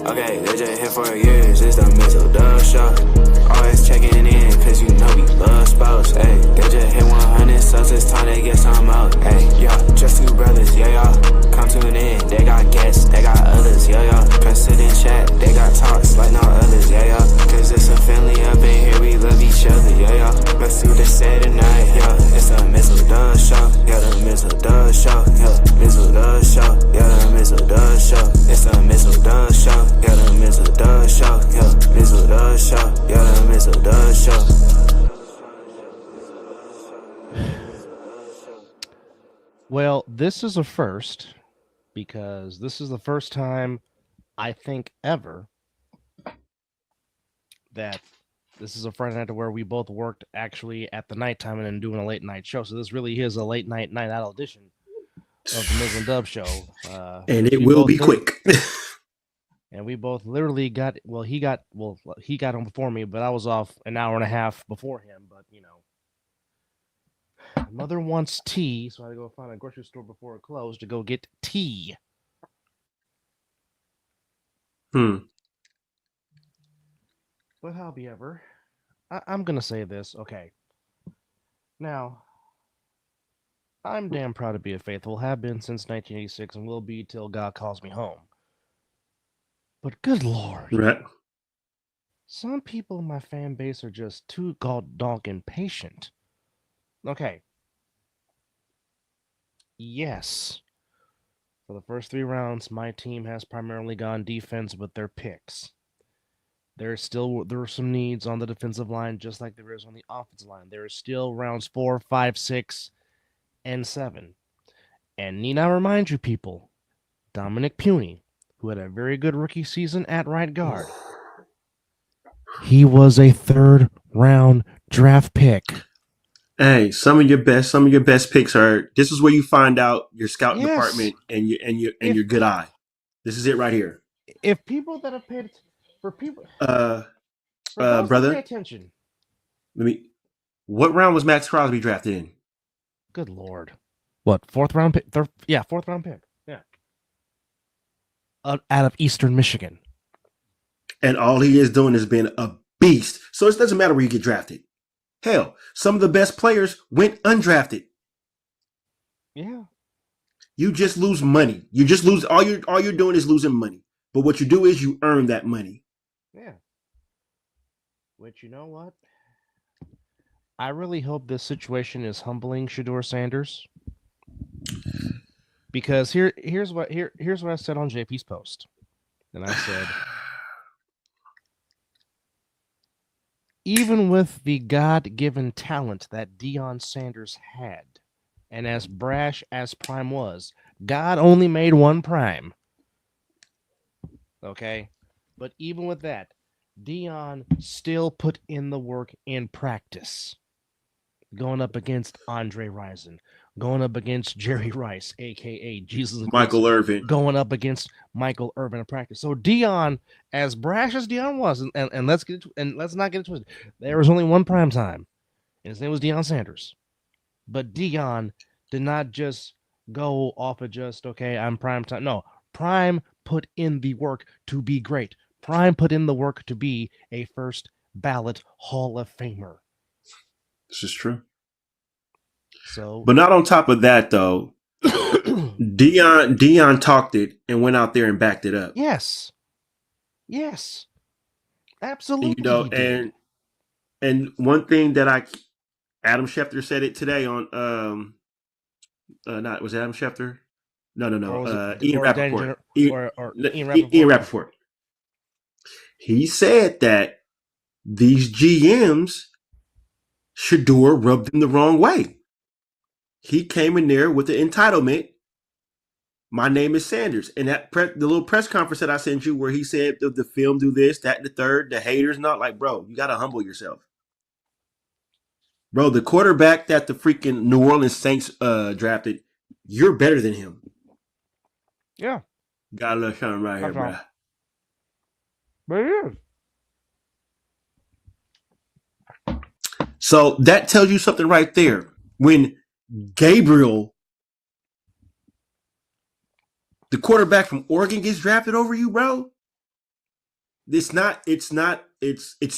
Okay, they just here for years, it's the Mizzle show. Always checking in, cause you know we love sports. Hey, they just hit 100 subs, it's time they get some out. Hey, yeah, just two brothers, yeah, y'all. Come tune in, they got guests, they got others, yeah, y'all. Come sit and chat, they got talks like no others, yeah, y'all. Cause it's a family up in here, we love each other, yeah, y'all. Let's see what they say tonight, yeah. It's the Mizzle show, yeah, the Mizzle show, yeah, Mizzle show, yeah, the Mizzle show. It's the Mizzle show, yeah, the Mizzle show, yeah, Mizzle show, yeah, the Mizzle show. Well, this is a first because this is the first time I think ever that this is a Friday night where we both worked actually at the nighttime and then doing a late night show. So this really is a late night out edition of the Mizzle and Dub show. And it will be quick. And we both literally got he got on before me, but I was off an hour and a half before him. But you know, mother wants tea, so I had to go find a grocery store before it closed to go get tea. But however, I'm gonna say this. Okay, now I'm damn proud to be a faithful. Have been since 1986, and will be till God calls me home. But good Lord, Right. some people in my fan base are just too god-donk impatient. Okay. Yes. For the first 3 rounds, my team has primarily gone defense with their picks. There are some needs on the defensive line, just like there is on the offensive line. There are still rounds 4, 5, 6, and 7. And need I remind you, people, Dominic Puny, who had a very good rookie season at right guard, he was a 3rd round draft pick. Hey, some of your best picks are. This is where you find out your scouting department and your good eye. This is it right here. If people that have paid for people, brother, pay attention. What round was Max Crosby drafted in? Good Lord, what 4th round pick? 4th round pick. Yeah, out of Eastern Michigan. And all he is doing is being a beast. So it doesn't matter where you get drafted. Hell, some of the best players went undrafted. Yeah. You just lose money. You just lose all you're doing is losing money. But what you do is you earn that money. Yeah. Which, you know what? I really hope this situation is humbling Shedeur Sanders. Because here's what I said on JP's post. And I said, even with the God-given talent that Deion Sanders had, and as brash as Prime was, God only made one Prime. Okay? But even with that, Deion still put in the work in practice. Going up against Andre Rison, going up against Jerry Rice, a.k.a. Jesus Michael Irvin. Going up against Michael Irvin in practice. So Deion, as brash as Deion was, and let's not get it twisted, there was only one prime time, and his name was Deion Sanders. But Deion did not just go off of just, okay, I'm prime time. No, Prime put in the work to be great. Prime put in the work to be a first ballot Hall of Famer. This is true. So, but not on top of that, though. Deion talked it and went out there and backed it up. Yes, absolutely. You know, and one thing that Adam Schefter said it today on was it Adam Schefter? No. Ian Rappaport. Ian Rappaport. He said that these GMs, Shedeur rubbed them the wrong way. He came in there with the entitlement. My name is Sanders. And that the little press conference that I sent you where he said the film do this, that, and the third, the haters, not like, bro, you got to humble yourself. Bro, the quarterback that the freaking New Orleans Saints drafted, you're better than him. Yeah. Got a little something right here, bro. But it is. So that tells you something right there. When Gabriel, the quarterback from Oregon, gets drafted over you, bro, It's not. It's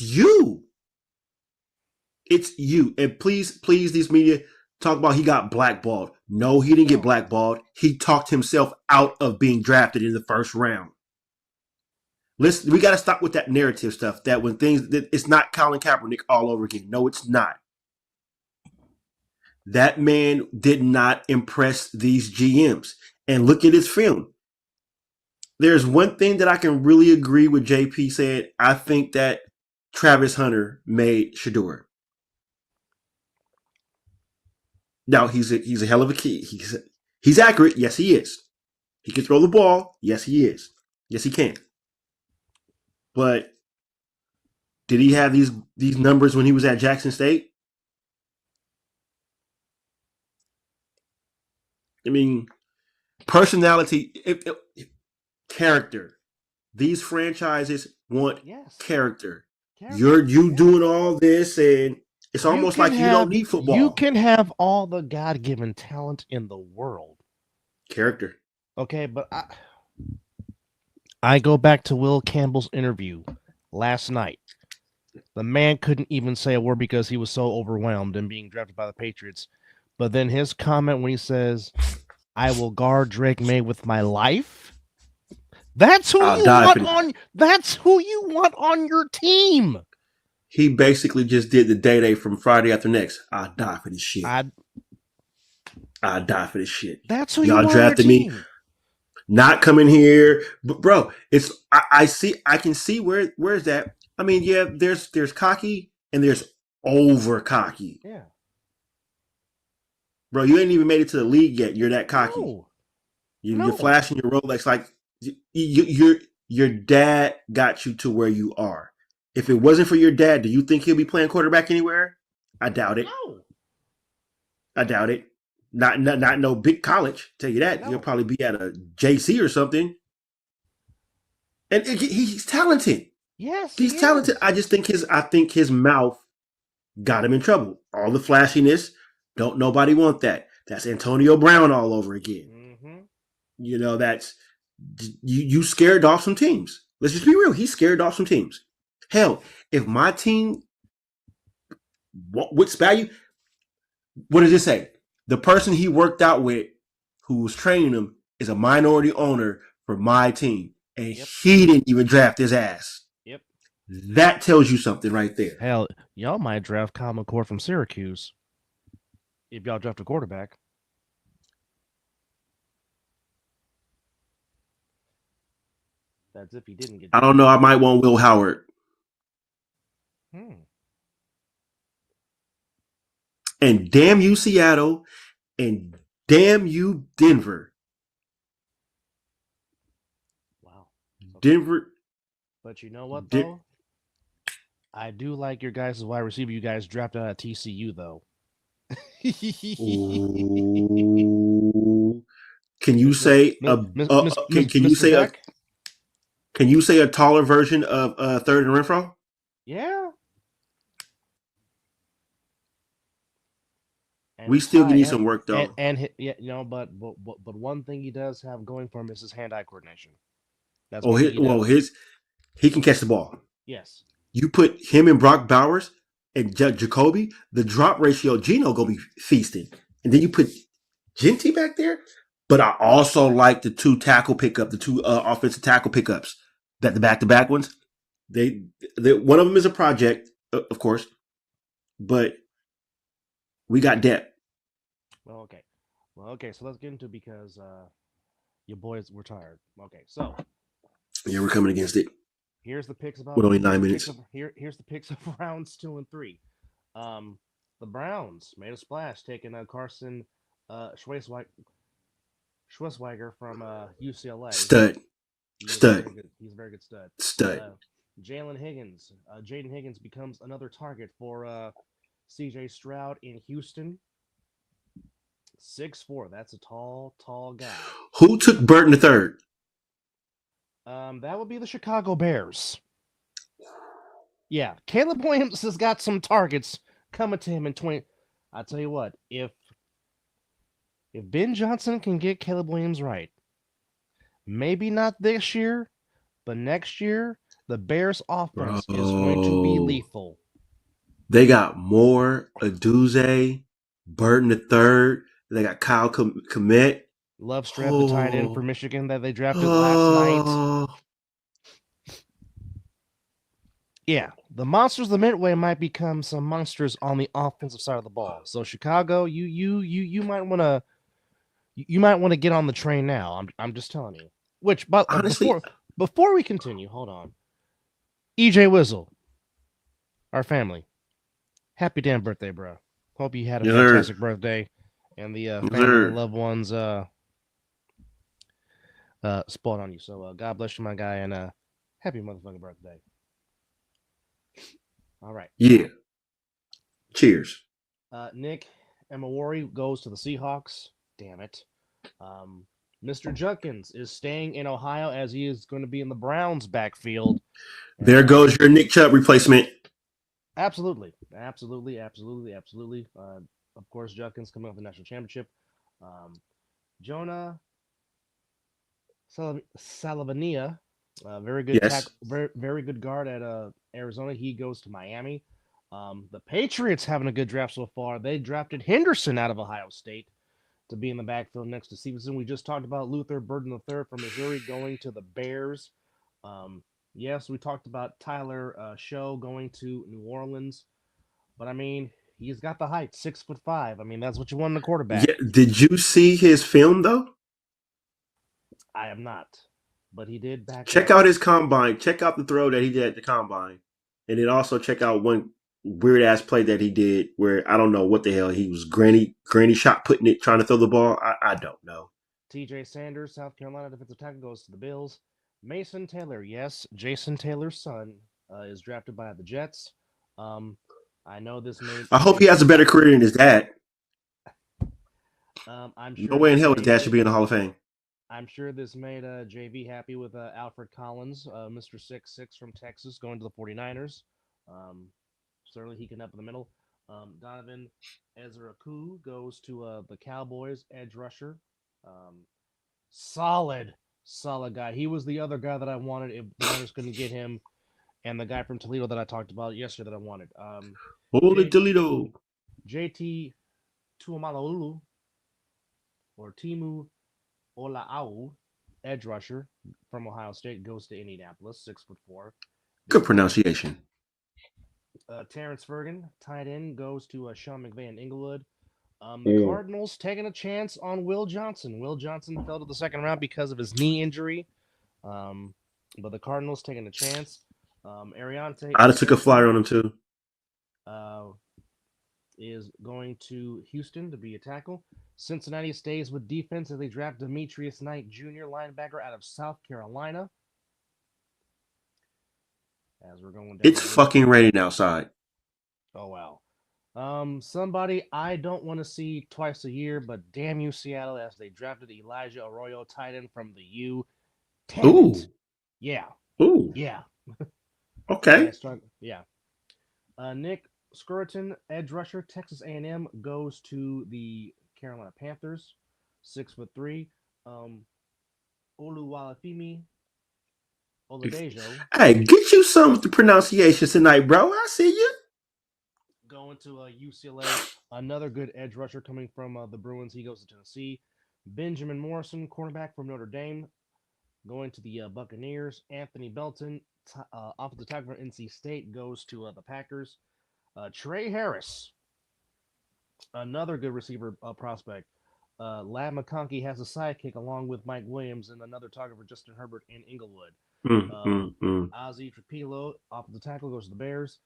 you. It's you. And please, these media talk about he got blackballed. No, he didn't get blackballed. He talked himself out of being drafted in the first round. Listen, we got to stop with that narrative stuff. That when things, that it's not Colin Kaepernick all over again. No, it's not. That man did not impress these GMs. And look at his film. There's one thing that I can really agree with JP said. I think that Travis Hunter made Shedeur. Now he's a hell of a kid. He's accurate. Yes, he is. He can throw the ball. Yes, he is. Yes, he can. But did he have these numbers when he was at Jackson State? I mean, personality, character. These franchises want character. You doing all this, and it's almost like you don't need football. You can have all the God-given talent in the world. Character. Okay, but I go back to Will Campbell's interview last night. The man couldn't even say a word because he was so overwhelmed and being drafted by the Patriots. But then his comment when he says, "I will guard Drake May with my life," that's who you want on. That's who you want on your team. He basically just did the day from Friday After Next. I'll die for this shit. I'll die for this shit. That's who y'all drafted me. Not coming here, but bro, it's I can see where's that. I mean, yeah, there's cocky and there's over cocky. Yeah, bro, you ain't even made it to the league yet. You're that cocky. No. You're flashing your Rolex like your dad got you to where you are. If it wasn't for your dad, do you think he'll be playing quarterback anywhere? I doubt it. No. I doubt it. Not no big college. Tell you that. No. He'll probably be at a JC or something. And he's talented. Yes, he's talented. I think his mouth got him in trouble. All the flashiness. Don't nobody want that. That's Antonio Brown all over again. Mm-hmm. You know, that's you scared off some teams. Let's just be real. He scared off some teams. Hell, if my team, what's value? What does it say? The person he worked out with, who was training him, is a minority owner for my team, and he didn't even draft his ass. Yep, that tells you something right there. Hell, y'all might draft Kyle McCord from Syracuse if y'all draft a quarterback. That's if he didn't get. I don't know. I might want Will Howard. And damn you, Seattle, and damn you, Denver. Wow. Okay. Denver. But you know what, though? I do like your guys' wide receiver you guys drafted out of TCU, though. Can you say can you say a taller version of Third and Renfro? Yeah. And we still need some work though. But one thing he does have going for him is his hand-eye coordination. That's he can catch the ball. Yes. You put him and Brock Bowers and Jacoby, the drop ratio, Geno gonna be feasting. And then you put Genty back there. But I also like the two offensive tackle pickups, that the back-to-back ones. They one of them is a project, of course, but we got depth. Well, okay. So let's get into it because your boys were tired. Okay, so yeah, we're coming against it. Here's the picks about. With only 9 minutes. Here's the picks of rounds 2 and 3. The Browns made a splash, taking Carson Schwarzenegger from UCLA. Stud. He's a very good stud. Jaden Higgins becomes another target for CJ Stroud in Houston. 6'4". That's a tall guy. Who took Burton III? That would be the Chicago Bears. Yeah, Caleb Williams has got some targets coming to him in 20. I tell you what, if Ben Johnson can get Caleb Williams right, maybe not this year, but next year, The Bears' offense is going to be lethal. They got Moore, Aduze, Burton the third. They got Kyle Kmet. Love Strap, the tight end for Michigan that they drafted last night. Yeah, the monsters of the Midway might become some monsters on the offensive side of the ball. So Chicago, you might want to get on the train now. I'm just telling you. Which, but honestly, before we continue, hold on. EJ Mizzle, our family, happy damn birthday, bro. Hope you had a fantastic birthday, and the family and loved ones spawned on you. So God bless you, my guy, and happy motherfucking birthday. All right. Yeah. Cheers. Nick Emawari goes to the Seahawks. Damn it. Mr. Judkins is staying in Ohio as he is going to be in the Browns' backfield. And, there goes your Nick Chubb replacement. Absolutely. Of course, Judkins coming off the national championship. Jonah Salavania, very good tackle, very good guard at Arizona. He goes to Miami. The Patriots having a good draft so far. They drafted Henderson out of Ohio State to be in the backfield next to Stevenson. We just talked about Luther Burden III from Missouri going to the Bears. Yes, we talked about Tyler Show going to New Orleans. But, I mean, he's got the height, 6'5". I mean, that's what you want in a quarterback. Yeah. Did you see his film, though? I am not. But he did back Check out his combine. Check out the throw that he did at the combine. And then also check out one weird-ass play that he did where I don't know what the hell. He was granny shot putting it, trying to throw the ball. I don't know. TJ Sanders, South Carolina defensive tackle, goes to the Bills. Mason Taylor, yes, Jason Taylor's son, is drafted by the Jets. I know this made... I hope he has a better career than his dad. I'm sure no way in hell his dad should be in the Hall of Fame. I'm sure this made JV happy with Alfred Collins, Mr. 6'6" from Texas, going to the 49ers. Certainly he can up in the middle. Donovan Ezraku goes to the Cowboys, edge rusher. Solid guy. He was the other guy that I wanted if the Niners couldn't get him, and the guy from Toledo that I talked about yesterday that I wanted. Holy Toledo. JT Tuamalaulu, or Timu Ola'au, edge rusher from Ohio State, goes to Indianapolis, 6'4". Good pronunciation. Terrence Ferguson, tight end, goes to Sean McVay in Inglewood. The Cardinals taking a chance on Will Johnson. Will Johnson fell to the second round because of his knee injury. But the Cardinals taking a chance. Ariante... I took a flyer on him, too. Is going to Houston to be a tackle. Cincinnati stays with defense as they draft Demetrius Knight Jr., linebacker out of South Carolina. As we're going down, it's fucking raining outside. Oh, wow. Somebody I don't want to see twice a year, but damn you, Seattle, as they drafted Elijah Arroyo, tight end from the U. Ooh. Yeah. Ooh. Yeah. Okay. Yeah. Nick Skirton, edge rusher, Texas A&M, goes to the Carolina Panthers, 6'3". Oluwafemi Oladejo. Hey, get you some with the pronunciations tonight, bro. I see you. Going to UCLA, another good edge rusher coming from the Bruins. He goes to Tennessee. Benjamin Morrison, cornerback from Notre Dame, going to the Buccaneers. Anthony Belton, offensive tackle from NC State, goes to the Packers. Trey Harris, another good receiver prospect. Lad McConkey has a sidekick along with Mike Williams and another target for Justin Herbert in Inglewood. Ozzie Trapilo, offensive tackle, goes to the Bears.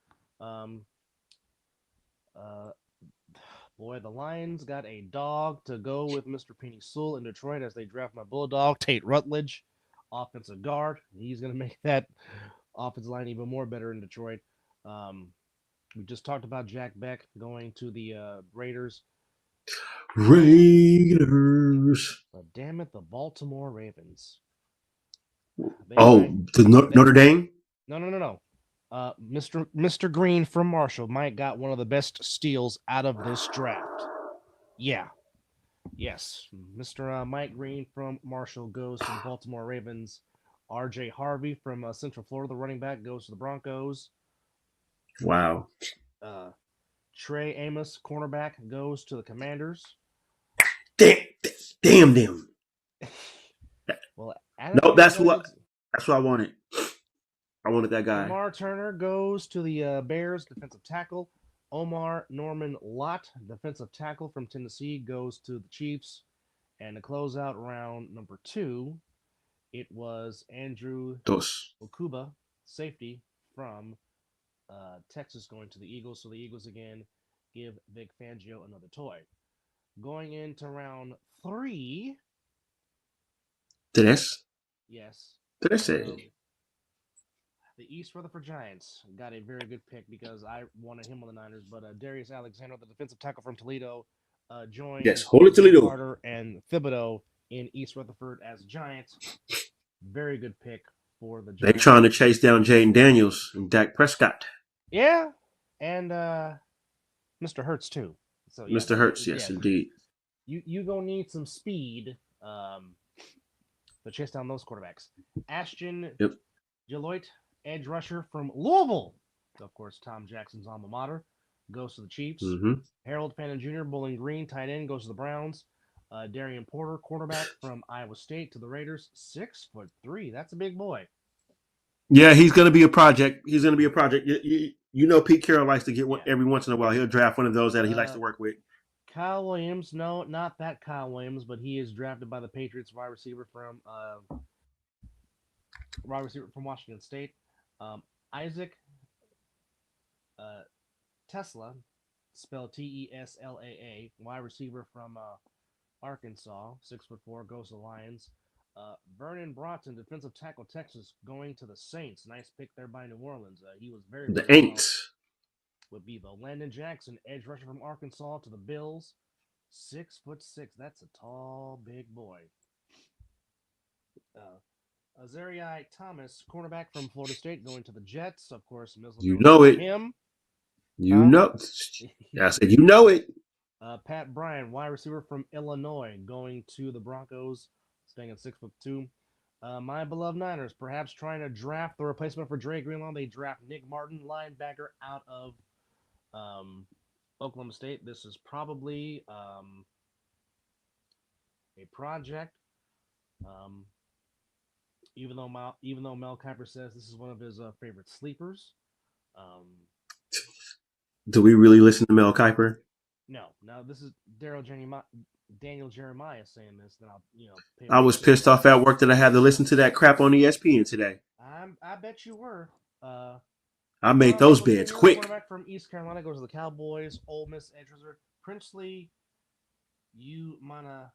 Boy, the Lions got a dog to go with Mr. Penny Sewell in Detroit as they draft my Bulldog, Tate Rutledge, offensive guard. He's going to make that offensive line even more better in Detroit. We just talked about Jack Beck going to the Raiders. But damn it, the Baltimore Ravens. Notre Dame? No. Mr. Green from Marshall might got one of the best steals out of this draft. Yeah. Yes. Mr. Mike Green from Marshall goes to the Baltimore Ravens. R.J. Harvey from Central Florida, the running back, goes to the Broncos. Wow. Trey Amos, cornerback, goes to the Commanders. Damn them. Well, No, that's what I wanted. I wanted that guy. Lamar Turner goes to the Bears, defensive tackle. Omar Norman Lott, defensive tackle from Tennessee, goes to the Chiefs. And to close out round number 2, it was Andrew Okuba, safety from Texas, going to the Eagles. So the Eagles again give Vic Fangio another toy. Going into round 3. Yes. Did I say? The East Rutherford Giants got a very good pick because I wanted him on the Niners, but Darius Alexander, the defensive tackle from Toledo, joined Toledo. Carter and Thibodeau in East Rutherford as Giants. Very good pick for the Giants. They're trying to chase down Jaden Daniels and Dak Prescott. Yeah, and Mr. Hurts too. So yes, Mr. Hurts, yes, indeed. You gonna need some speed to chase down those quarterbacks. Ashton Geloit, edge rusher from Louisville. Of course, Tom Jackson's alma mater, goes to the Chiefs. Mm-hmm. Harold Fannin Jr., Bowling Green, tight end, goes to the Browns. Darian Porter, quarterback from Iowa State, to the Raiders. 6'3". That's a big boy. Yeah, he's going to be a project. He's going to be a project. You know, Pete Carroll likes to get one every once in a while. He'll draft one of those that he likes to work with. Kyle Williams, no, not that Kyle Williams, but he is drafted by the Patriots, wide receiver from Washington State. Isaac Tesla, spelled Teslaa, wide receiver from Arkansas, 6'4", goes to the Lions. Vernon Broughton, defensive tackle, Texas, going to the Saints. Nice pick there by New Orleans. He was very the Aints. Would be the Landon Jackson, edge rusher from Arkansas, to the Bills. 6'6". That's a tall, big boy. Azaria Thomas, cornerback from Florida State, going to the Jets. Of course, Mizzle. You know it. Him. You know. I said you know it. Pat Bryant, wide receiver from Illinois, going to the Broncos, staying at 6'2". My beloved Niners, perhaps trying to draft the replacement for Dre Greenlaw. They draft Nick Martin, linebacker out of Oklahoma State. This is probably a project. Even though Mel Kiper says this is one of his favorite sleepers. Do we really listen to Mel Kiper? No. Now this is Daniel Jeremiah saying this. Then I'll I was pissed off at work that I had to listen to that crap on ESPN today. I bet you were. I made those beds quick. Quarterback from East Carolina goes to the Cowboys. Ole Miss edge rusher Princely Melon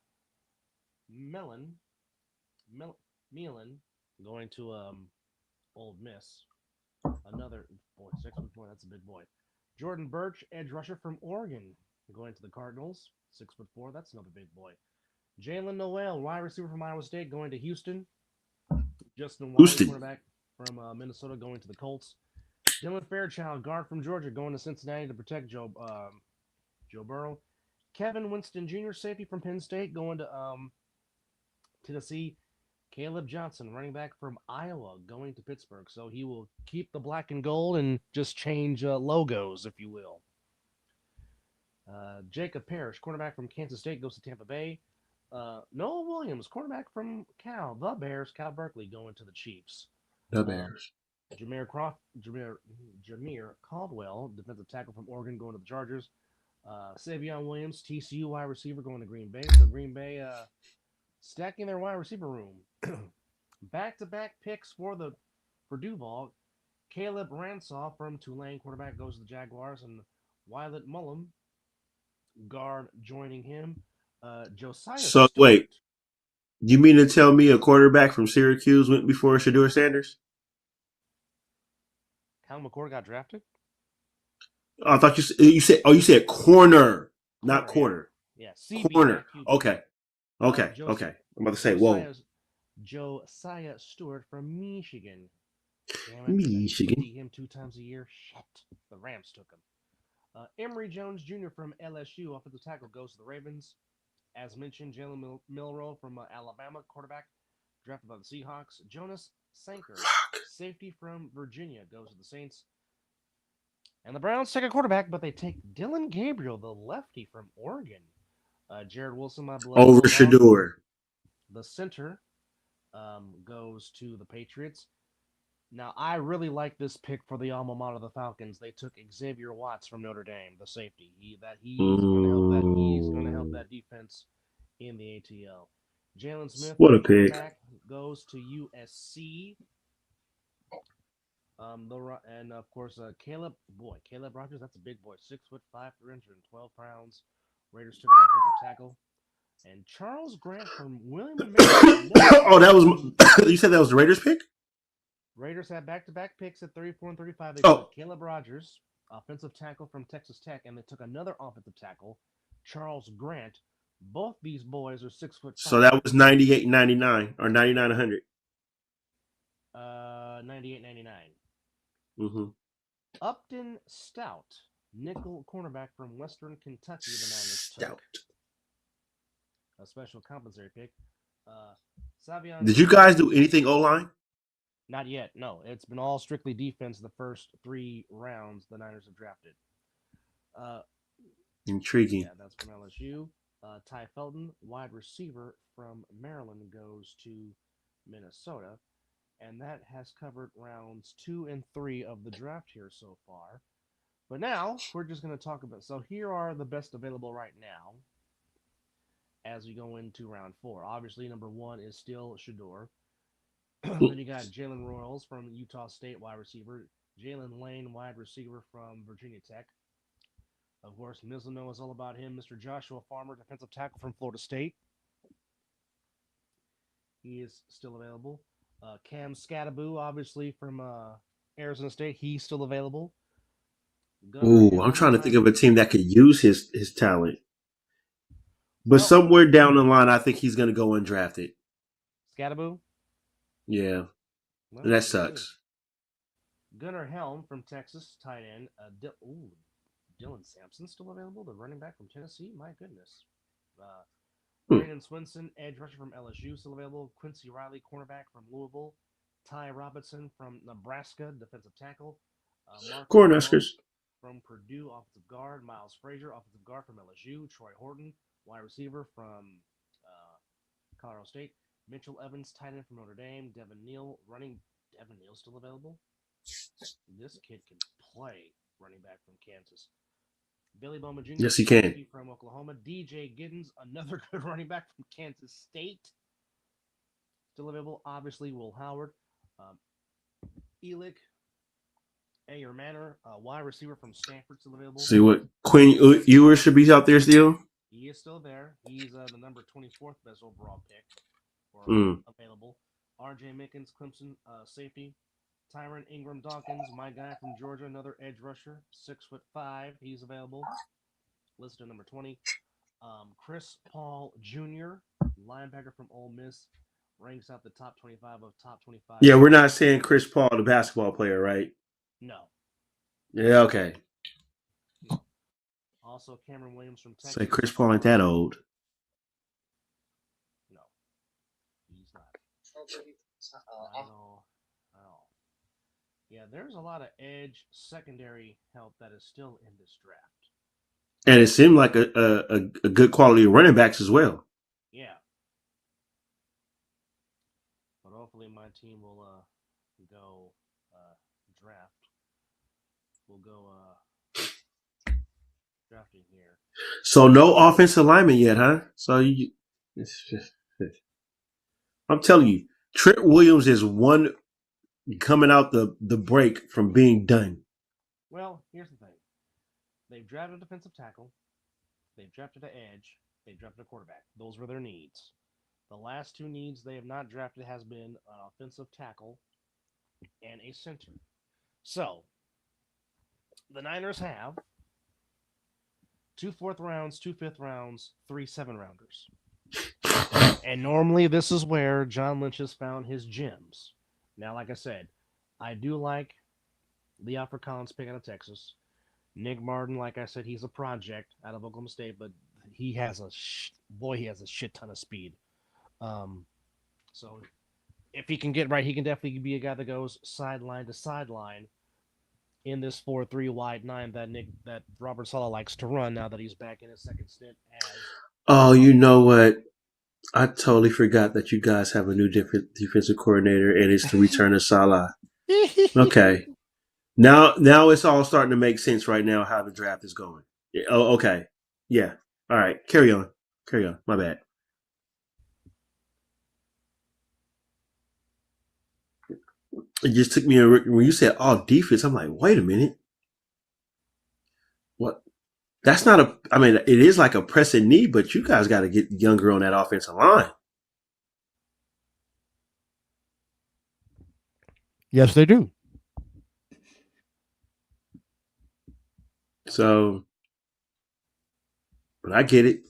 going to Ole Miss. Another boy, 6'4". That's a big boy. Jordan Birch, edge rusher from Oregon, going to the Cardinals. 6'4". That's another big boy. Jalen Noel, wide receiver from Iowa State, going to Houston. Justin Wiley, cornerback from Minnesota, going to the Colts. Dylan Fairchild, guard from Georgia, going to Cincinnati to protect Joe Burrow. Kevin Winston Jr., safety from Penn State, going to Tennessee. Caleb Johnson, running back from Iowa, going to Pittsburgh. So he will keep the black and gold and just change logos, if you will. Jacob Parrish, cornerback from Kansas State, goes to Tampa Bay. Noah Williams, cornerback from the Bears, Cal Berkeley, going to the Chiefs. The Bears. Jameer Caldwell, defensive tackle from Oregon, going to the Chargers. Savion Williams, TCU wide receiver, going to Green Bay. So Green Bay stacking their wide receiver room. Back-to-back picks for Duval. Caleb Ransaw from Tulane, quarterback, goes to the Jaguars, and Wyatt Mullum, guard, joining him. Josiah. So Stewart. Wait, you mean to tell me a quarterback from Syracuse went before Shedeur Sanders? Kyle McCord got drafted. I thought you said corner, not quarter. Yeah, corner. Okay. I'm about to say, Josiah Stewart from Michigan. Michigan. See him 2 times a year. Shit. The Rams took him. Emory Jones Jr. from LSU, offensive tackle, goes to the Ravens. As mentioned, Jalen Milroe from Alabama, quarterback, drafted by the Seahawks. Jonas Sanker, safety from Virginia, goes to the Saints. And the Browns take a quarterback, but they take Dylan Gabriel, the lefty from Oregon. Jared Wilson, my beloved. Over Shador. The center goes to the Patriots. Now, I really like this pick for the alma mater of the Falcons. They took Xavier Watts from Notre Dame, the safety. He's going to help that defense in the ATL. Jalen Smith, what a pick, goes to USC. And of course, Caleb Rogers. That's a big boy, 6'5", 312 pounds. Raiders took an offensive tackle. And Charles Grant from William and Mary. Oh, that was you said that was the Raiders pick? Raiders had back-to-back picks at 34 and 35. They took Caleb Rogers, offensive tackle from Texas Tech, and they took another offensive tackle, Charles Grant. Both these boys are 6'5". So that was 98, 99, or 99, 100. 98, 99. Mm-hmm. Upton Stout, nickel cornerback from Western Kentucky. The Niners took a special compensatory pick. Savion. Did you guys do anything O-line? Not yet. No, it's been all strictly defense. The first 3 rounds the Niners have drafted. Intriguing. Yeah, that's from LSU. Ty Felton, wide receiver from Maryland, goes to Minnesota. And that has covered rounds 2 and 3 of the draft here so far. But now, we're just going to talk about... So here are the best available right now as we go into round 4. Obviously, number 1 is still Shador. Then you got Jalen Royals from Utah State, wide receiver. Jalen Lane, wide receiver from Virginia Tech. Of course, Mizzle knows all about him. Mr. Joshua Farmer, defensive tackle from Florida State. He is still available. Cam Skattebo, obviously from Arizona State. He's still available. I'm trying to think of a team that could use his talent. But somewhere down the line, I think he's going to go undrafted. Skattebo? Yeah. And that sucks. Gunnar Helm from Texas, tight end. Dylan Sampson still available, the running back from Tennessee. My goodness. Brandon Swinson, edge rusher from LSU, still available. Quincy Riley, cornerback from Louisville. Ty Robinson from Nebraska, defensive tackle. Cornhuskers from Purdue, offensive guard. Miles Frazier, offensive guard from LSU. Troy Horton, wide receiver from Colorado State. Mitchell Evans, tight end from Notre Dame. Devin Neal still available. This kid can play running back from Kansas. Billy Bowman Jr. Yes, he can. From Oklahoma. DJ Giddens, another good running back from Kansas State. Still available. Obviously, Will Howard. Elick Ayer Manor, wide receiver from Stanford, still available. See what Quinn Ewers should be out there still? He is still there. He's the number 24th best overall pick. Available. R.J. Mickens, Clemson, safety. Tyron Ingram Dawkins, my guy from Georgia, another edge rusher, 6'5". He's available. Listed number 20. Chris Paul Jr., linebacker from Ole Miss, ranks out the top 25 of top 25. Yeah, we're not saying Chris Paul, the basketball player, right? No. Yeah, okay. Also, Cameron Williams from Texas. Say Chris Paul ain't that old. No, he's not. Not at all. Yeah, there's a lot of edge secondary help that is still in this draft. And it seemed like a good quality of running backs as well. Yeah. But hopefully my team will go draft. We'll go drafting here. So no offensive lineman yet, huh? So I'm telling you, Trent Williams is one coming out the break from being done. Well, here's the thing. They've drafted a defensive tackle. They've drafted an edge. They've drafted a quarterback. Those were their needs. The last 2 needs they have not drafted has been an offensive tackle and a center. So, the Niners have 2 4th rounds, 2 5th rounds, 3 7-rounders. And normally this is where John Lynch has found his gems. Now, like I said, I do like the Alfred Collins pick out of Texas. Nick Martin, like I said, he's a project out of Oklahoma State, but he has a shit ton of speed. So if he can get right, he can definitely be a guy that goes sideline to sideline in this 4-3 wide 9 that Robert Saleh likes to run now that he's back in his second stint as. Oh, you know what? I totally forgot that you guys have a new different defensive coordinator, and it's the return of Salah. Okay, now it's all starting to make sense right now how the draft is going. Oh, okay, yeah. All right, carry on. My bad. It just took me when you said all defense. I'm like, wait a minute, what? That's not a. I mean, it is like a pressing need, but you guys got to get younger on that offensive line. Yes, they do. So, but I get it.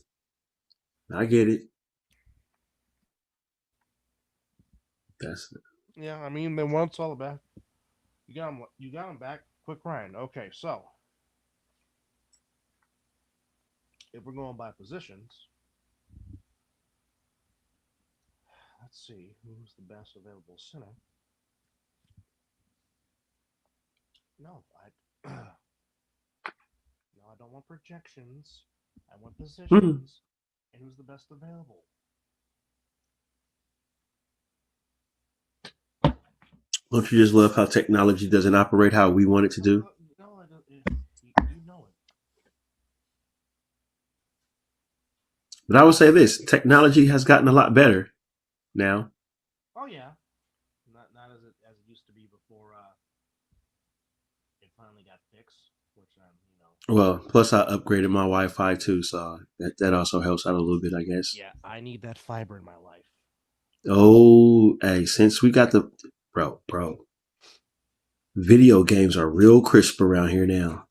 Yeah, I mean, then once all back, you got him back. Quick, Ryan. Okay, so if we're going by positions, let's see who's the best available center. No, no, I don't want projections. I want positions, and who's the best available. Don't you just love how technology doesn't operate how we want it to do? No, I don't. You know it. But I would say this: technology has gotten a lot better now. Oh yeah, not as it used to be before it finally got fixed. Which Well, plus I upgraded my Wi-Fi too, so that also helps out a little bit, I guess. Yeah, I need that fiber in my life. Oh, hey, since we got the bro, video games are real crisp around here now.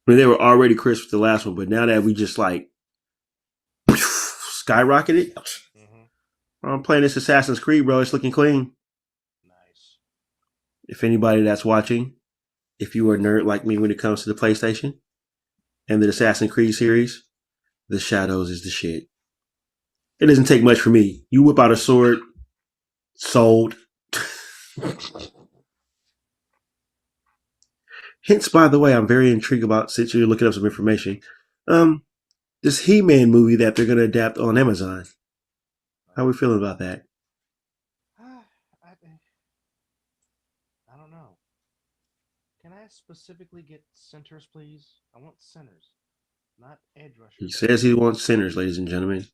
I mean, they were already crisp with the last one, but now that we just like skyrocketed, I'm playing this Assassin's Creed, bro. It's looking clean. Nice. If anybody that's watching, if you are a nerd like me when it comes to the PlayStation and the Assassin's Creed series, the Shadows is the shit. It doesn't take much for me. You whip out a sword, sold. Hence, by the way, I'm very intrigued about, since you're looking up some information, this He-Man movie that they're going to adapt on Amazon. How are we feeling about that? I don't know. Can I specifically get centers, please? I want centers, not edge rushers. He says he wants centers, ladies and gentlemen.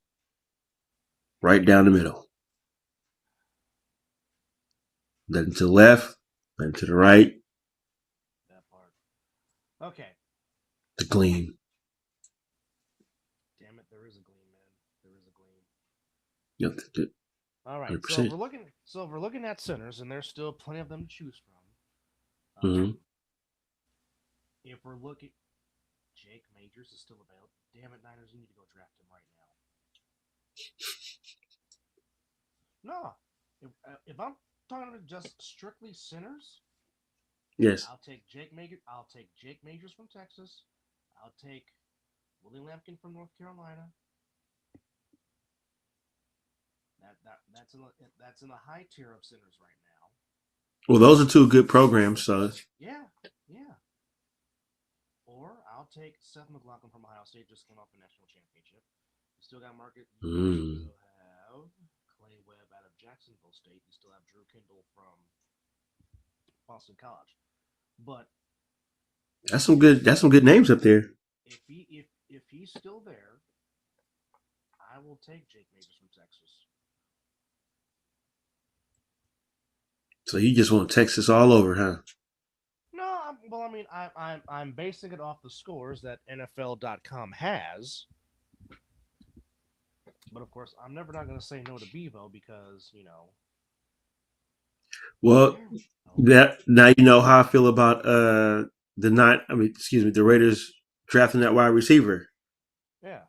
Right down the middle. Nothing to the left, nothing to the right. That part. Okay. The gleam. Damn it, there is a gleam, man. There is a gleam. Yep. All right. 100%. So we're looking at centers, and there's still plenty of them to choose from. If we're looking, Jake Majors is still available. Damn it, Niners, you need to go draft him right now. No, if I'm talking about just strictly centers, yes, I'll take Jake Majors. I'll take Jake Majors from Texas. I'll take Willie Lampkin from North Carolina. That's in the high tier of centers right now. Well, those are two good programs, so yeah. Or I'll take Seth McLaughlin from Ohio State, just came off a national championship. You still got Market. You still have Clay Webb out of Jacksonville State. You still have Drew Kendall from Boston College. But that's some good names up there. If he's still there, I will take Jake Majors from Texas. So you just want Texas all over, huh? No, well, I mean, I'm basing it off the scores that NFL.com has. But of course, I'm never not going to say no to Bevo because Well, now you know how I feel about the Raiders drafting that wide receiver. Yeah.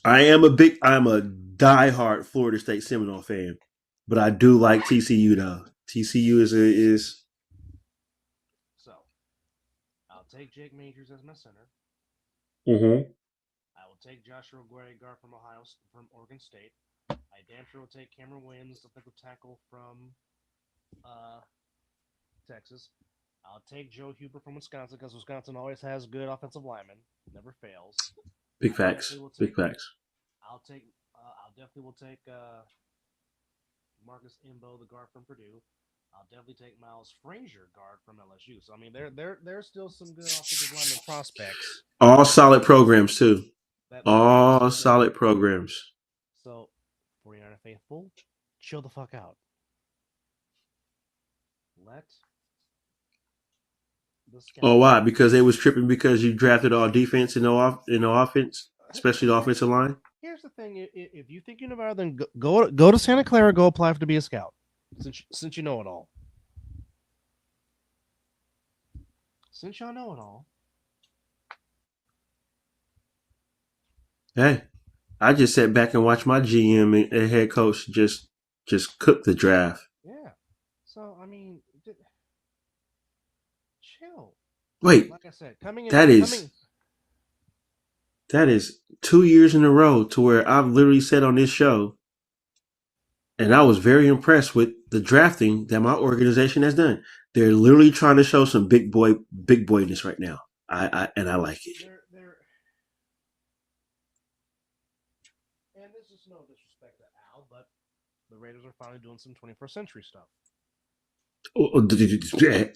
I'm a diehard Florida State Seminole fan, but I do like TCU though. TCU is. So, I'll take Jake Majors as my center. I will take Joshua Guerrigar from Oregon State. sure will take Cameron Williams, defensive tackle from Texas. I'll take Joe Huber from Wisconsin because Wisconsin always has good offensive linemen. Never fails. Big facts. Big facts. I'll definitely will take Marcus Imbo, the guard from Purdue. I'll definitely take Miles Frazier, guard from LSU. So I mean, there's still some good offensive lineman prospects. All solid programs too. All solid programs. So, 49er faithful, chill the fuck out. Let the Scouts. Oh, why? Because they was tripping because you drafted all defense and no offense, especially the offensive line. Here's the thing: if you think you know better, then go to Santa Clara, go apply to be a scout. Since you know it all. Since y'all know it all. Hey, I just sat back and watched my GM and head coach just cook the draft. Yeah. So I mean, chill. Wait. Like I said, that is 2 years in a row to where I've literally said on this show, and I was very impressed with the drafting that my organization has done. They're literally trying to show some big boyness right now. I like it. And this is no disrespect to Al, but the Raiders are finally doing some 21st century stuff.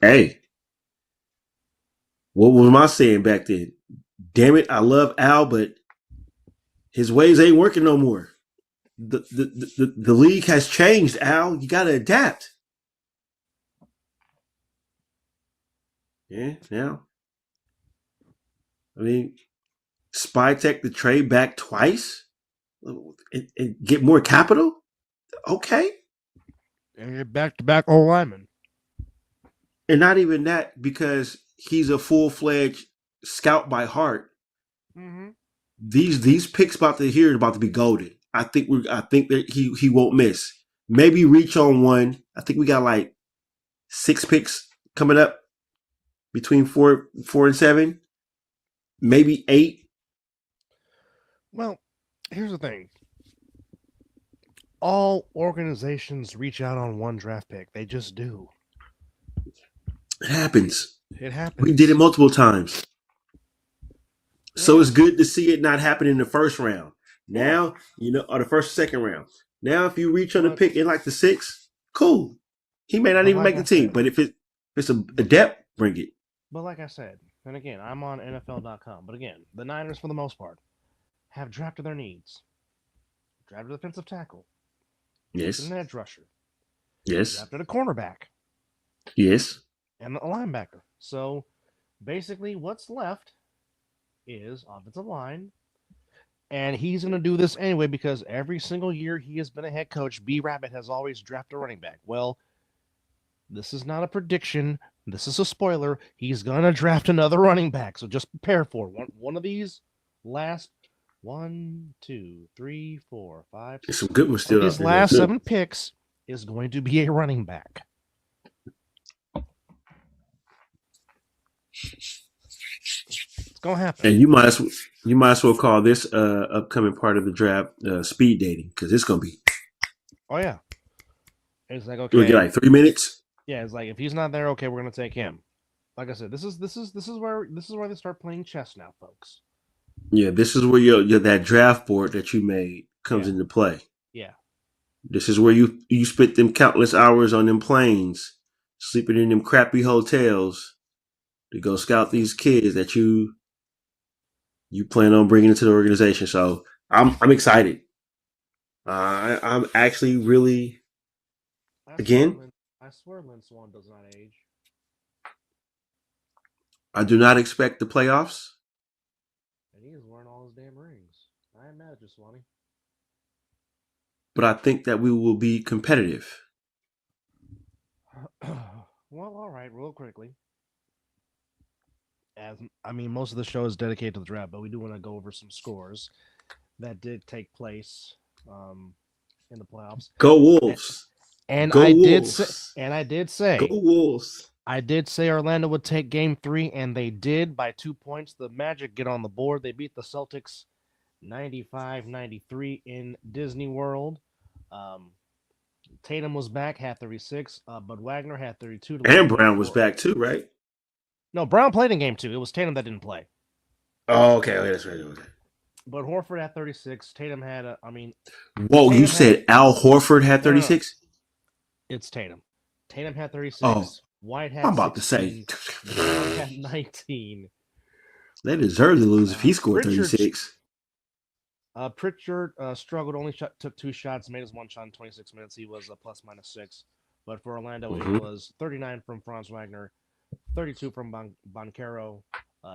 Hey, what was my saying back then? Damn it, I love Al, but his ways ain't working no more. The league has changed, Al. You got to adapt. Yeah, now. I mean, Spytech to trade back twice and get more capital? Okay. And you're back-to-back old lineman. And not even that, because he's a full-fledged scout by heart. Mm-hmm. These picks about to be golden. I think that he won't miss. Maybe reach on one. I think we got like 6 picks coming up between 4 and 7. Maybe 8. Well, here's the thing. All organizations reach out on one draft pick. They just do. It happens. It happens. We did it multiple times. Yeah. So it's good to see it not happen in the first round. Now, or the first or second round. Now, if you reach on the pick in like the 6th, cool. He may not even make the team. But if it's a depth, bring it. But like I said, and again, I'm on NFL.com. But again, the Niners, for the most part, have drafted their needs. Drafted a defensive tackle. Yes. An edge rusher. Yes. Drafted a cornerback. Yes. And a linebacker. So basically what's left is offensive line. And he's going to do this anyway because every single year he has been a head coach, B. Rabbit has always drafted a running back. Well, this is not a prediction. This is a spoiler. He's going to draft another running back. So just prepare for it. One of these last 1, 2, 3, 4, 5, 6. Some good ones still. His last 7 picks is going to be a running back. It's gonna happen. And you might as well call this upcoming part of the draft speed dating because it's gonna be. Oh yeah. It's like okay. You'll get like 3 minutes. Yeah, it's like if he's not there, okay, we're gonna take him. Like I said, this is where they start playing chess now, folks. Yeah, this is where that draft board that you made comes into play. Yeah. This is where you spent them countless hours on them planes, sleeping in them crappy hotels to go scout these kids that you plan on bringing into the organization. So I'm excited. I'm actually really. I swear Lynn Swan does not age. I do not expect the playoffs. And he is wearing all his damn rings. I am mad at you, Swanee. But I think that we will be competitive. Well, all right, real quickly. Most of the show is dedicated to the draft, but we do want to go over some scores that did take place in the playoffs. Go Wolves! I did say, go Wolves! I did say Orlando would take Game 3, and they did by 2 points. The Magic get on the board. They beat the Celtics 95-93 in Disney World. Tatum was back, had 36. Bud Wagner had 32. And Brown was back too, right? No, Brown played in game 2. It was Tatum that didn't play. Oh, okay. That's right. Okay. But Horford had 36. Tatum had, Whoa, Tatum you said Al Horford had 36? No. It's Tatum. Tatum had 36. Oh, White had I'm about 16. to say. Brown had 19. They deserve to lose if he scored 36. Pritchard struggled, only took 2 shots, made his 1 shot in 26 minutes. He was a ±6. But for Orlando, it was 39 from Franz Wagner, 32 from Banchero,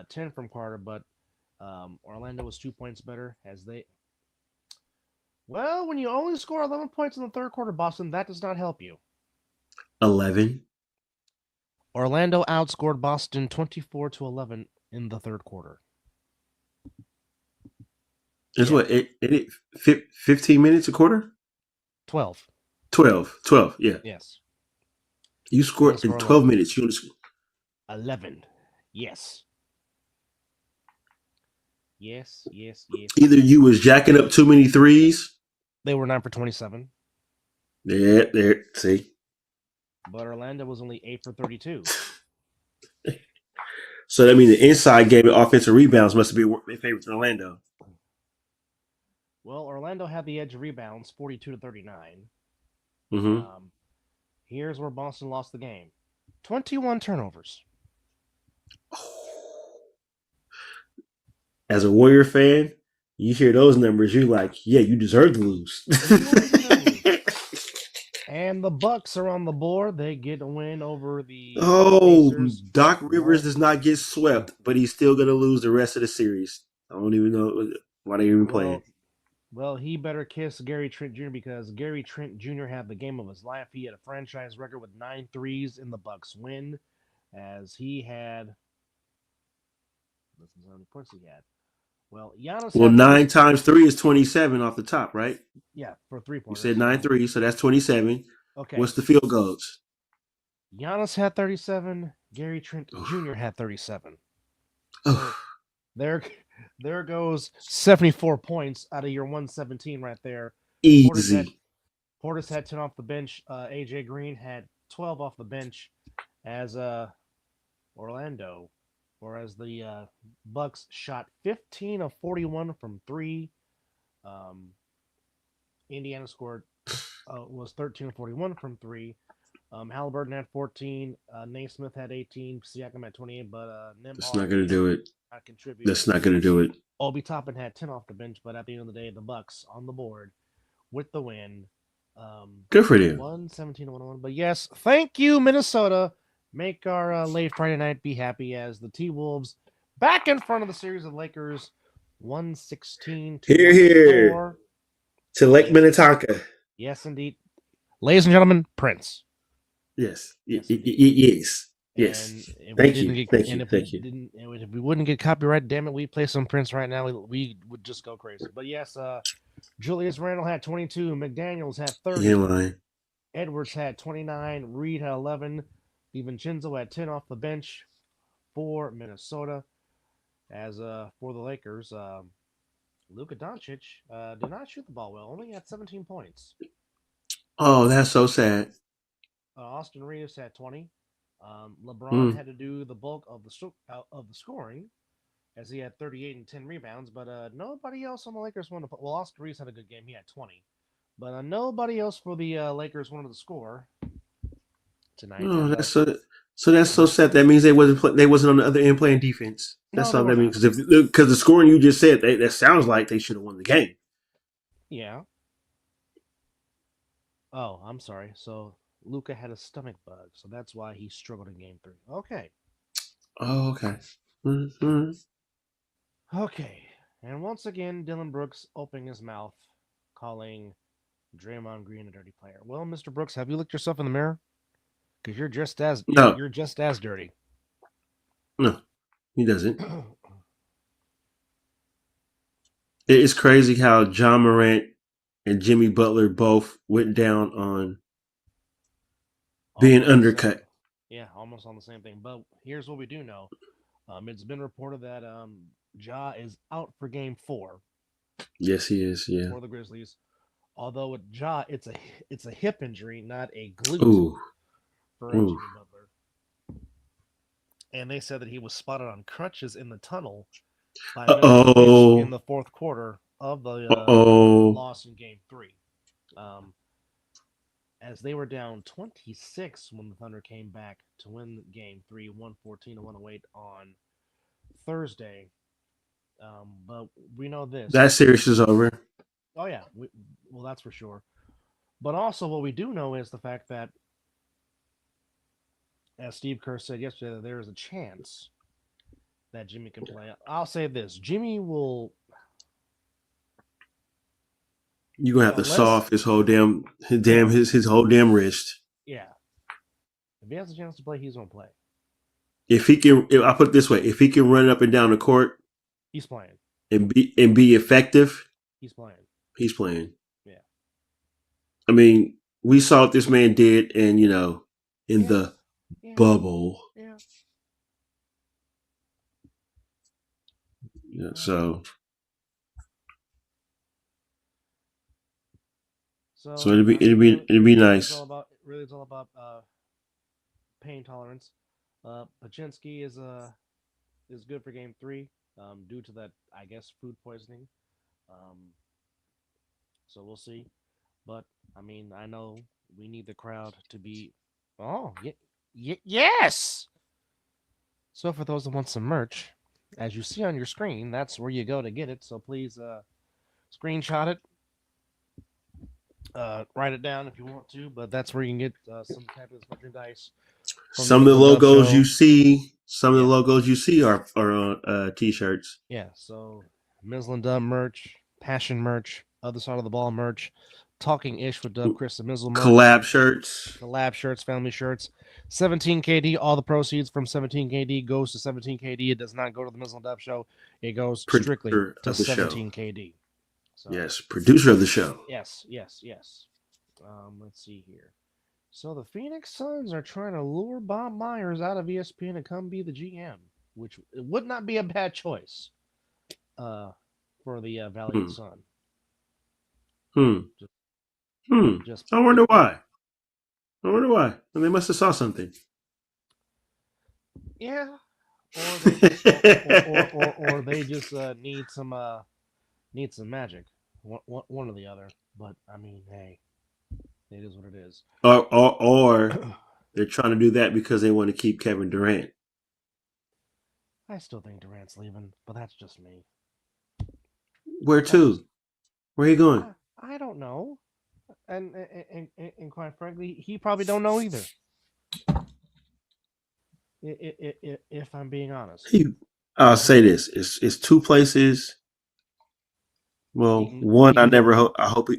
10 from Carter. But Orlando was 2 points better as they... Well, when you only score 11 points in the third quarter, Boston, that does not help you. 11. Orlando outscored Boston 24-11 in the third quarter. That's what, 15 minutes a quarter? 12. 12, yeah. Yes. You scored in 12 minutes. You 11. Yes. Yes. Either you was jacking up too many threes. They were 9 for 27. Yeah, there. See. But Orlando was only 8 for 32. So that means the inside game of offensive rebounds must be in favor of Orlando. Well, Orlando had the edge of rebounds, 42-39. Mm-hmm. Here's where Boston lost the game. 21 turnovers. As a Warrior fan, you hear those numbers, you're like, yeah, you deserve to lose. And the Bucks are on the board. They get a win over the Pacers. Doc Rivers does not get swept, but he's still going to lose the rest of the series. I don't even know why they're even playing. Well, he better kiss Gary Trent Jr. because Gary Trent Jr. had the game of his life. He had a franchise record with 9 threes in the Bucks win, as he had... Listen to how many points he had. Well, Giannis. Well, 9 times 3 is 27 off the top, right? Yeah, for 3-pointers. You said 9 threes, so that's 27. Okay. What's the field goals? Giannis had 37. Gary Trent Jr. had 37. So there goes 74 points out of your 117 right there. Easy. Portis had 10 off the bench. AJ Green had 12 off the bench as Orlando. Whereas the Bucks shot 15 of 41 from 3. Indiana scored was 13 of 41 from 3. Halliburton had 14. Naismith had 18. Siakam had 28. But that's not going to do it. That's not going to do it. Obi Toppin had 10 off the bench, but at the end of the day, the Bucks on the board with the win. Good for them. 117-101. But yes, thank you, Minnesota. Make our late Friday night be happy as the T-Wolves back in front of the series of Lakers 116 to here to Lake Minnetonka. Yes, indeed. Ladies and gentlemen, Prince. Yes. Yes. Thank you. If we wouldn't get copyright, damn it, we'd play some Prince right now. We would just go crazy. But yes, Julius Randle had 22. McDaniels had 30. Edwards had 29. Reed had 11. DiVincenzo had 10 off the bench for Minnesota. As for the Lakers, Luka Doncic did not shoot the ball well. Only had 17 points. Oh, that's so sad. Austin Reeves had 20. LeBron had to do the bulk of the scoring, as he had 38 and 10 rebounds. But nobody else on the Lakers wanted to. Well, Austin Reeves had a good game. He had 20. But nobody else for the Lakers wanted to score tonight. Oh, that's so that's so sad. That means they wasn't on the other end playing defense. That's all that means. Because the scoring you just said, that sounds like they should have won the game. Yeah. Oh, I'm sorry. So Luka had a stomach bug, so that's why he struggled in Game 3. Okay. Oh, okay. Mm-hmm. Okay. And once again, Dylan Brooks opening his mouth, calling Draymond Green a dirty player. Well, Mr. Brooks, have you looked yourself in the mirror? Because you're just as dirty. No, he doesn't. It's crazy how John Morant and Jimmy Butler both went down on being undercut. Yeah, almost on the same thing. But here's what we do know. It's been reported that Ja is out for Game 4. Yes, he is, yeah. For the Grizzlies. Although with Ja, it's a hip injury, not a glute Ooh, for ooh. Jimmy Butler. And they said that he was spotted on crutches in the tunnel by Middleton in the fourth quarter of the loss in Game 3. As they were down 26 when the Thunder came back to win Game 3, 114 to 108 on Thursday. But we know this. That series is over. Oh, yeah. Well, that's for sure. But also, what we do know is the fact that, as Steve Kerr said yesterday, that there is a chance that Jimmy can play. I'll say this: Jimmy will. You're gonna have to saw off his whole his whole damn wrist. Yeah. If he has a chance to play, he's gonna play. If he can, I put it this way: if he can run up and down the court, he's playing. And be effective, he's playing. He's playing. Yeah. I mean, we saw what this man did, and in the bubble. Yeah. Yeah. So it'd be nice. It's all about pain tolerance. Pachinski is good for Game 3 due to that, I guess, food poisoning. So we'll see. But I mean, I know we need the crowd to be. Oh, yes. So for those that want some merch, as you see on your screen, that's where you go to get it. So please screenshot it. Write it down if you want to, but that's where you can get some fabulous merchandise. Some of the logos you see, are on t-shirts. Yeah, so Mizzle and Dub merch, Passion merch, Other Side of the Ball merch, Talking Ish with Dub, Chris and Mizzle merch, collab shirts, family shirts, 17KD. All the proceeds from 17KD goes to 17KD. It does not go to the Mizzle and Dub show. It goes strictly to 17KD. So, yes, producer of the show. Yes. Let's see here. So the Phoenix Suns are trying to lure Bob Myers out of ESPN to come be the GM, which would not be a bad choice for the Valiant Sun. I wonder why. They must have saw something. Yeah. Or they just need some magic. One or the other. But I mean, hey, it is what it is. Or they're trying to do that because they want to keep Kevin Durant. I still think Durant's leaving, but that's just me. Where to? Where are you going? I don't know. And quite frankly, he probably don't know either. If I'm being honest. I'll say this: it's two places. Well, one I hope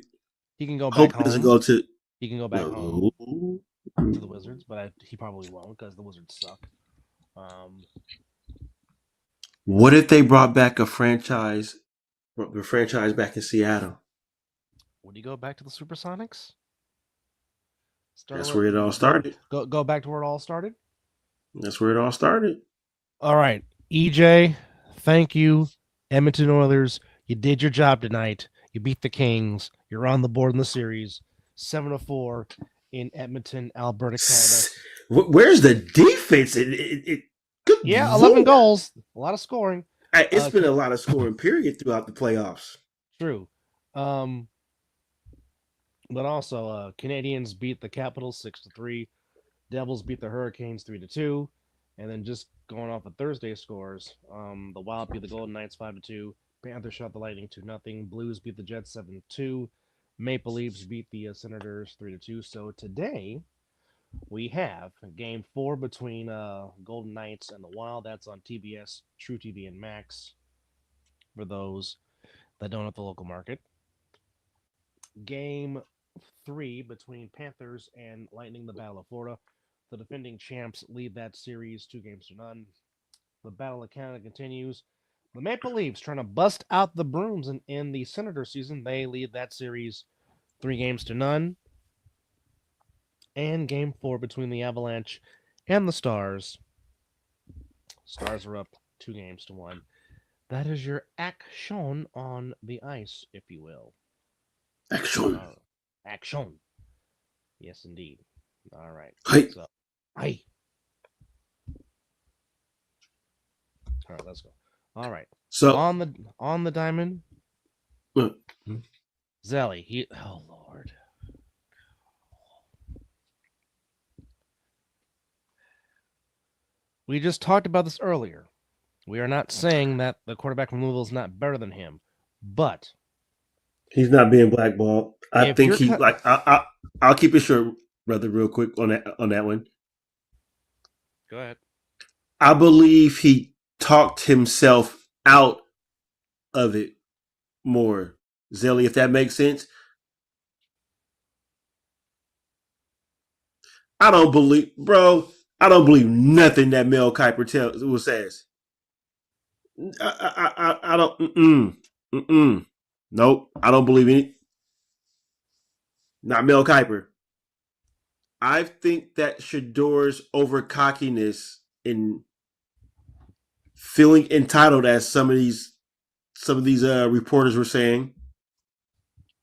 he can go back home. Doesn't go to. He can go back home to the Wizards, but he probably won't because the Wizards suck. What if they brought back a franchise back in Seattle? Would he go back to the Supersonics? That's where it all started. Go back to where it all started? That's where it all started. All right. EJ, thank you. Edmonton Oilers, you did your job tonight. You beat the Kings. You're on the board in the series. 7-4 in Edmonton, Alberta, Canada. Where's the defense? 11 goals. A lot of scoring. It's been a lot of scoring, period, throughout the playoffs. True. But also, Canadians beat the Capitals 6-3. Devils beat the Hurricanes 3-2. And then just going off of Thursday scores, the Wild beat the Golden Knights 5-2. Panthers shot the Lightning 2-0. Blues beat the Jets 7-2. Maple Leafs beat the Senators 3-2. So today we have Game 4 between Golden Knights and the Wild. That's on TBS, True TV, and Max for those that don't have the local market. Game 3 between Panthers and Lightning, the Battle of Florida. The defending champs lead that series 2-0. The Battle of Canada continues. The Maple Leafs trying to bust out the brooms in the Senator season. They lead that series 3-0. And Game 4 between the Avalanche and the Stars. Stars are up 2-1. That is your action on the ice, if you will. Action. Action. Yes, indeed. All right. Hey. So, hey. All right, let's go. All right. So on the diamond, Zelly. Oh Lord. We just talked about this earlier. We are not saying that the quarterback from Louisville is not better than him, but he's not being blackballed. I think he I'll keep it short, brother, real quick on that one. Go ahead. I believe he talked himself out of it more, Zelly, if that makes sense. I don't believe nothing that Mel Kiper says. I don't. Nope, I don't believe any. Not Mel Kiper. I think that Shador's over cockiness and feeling entitled, as some of these reporters were saying,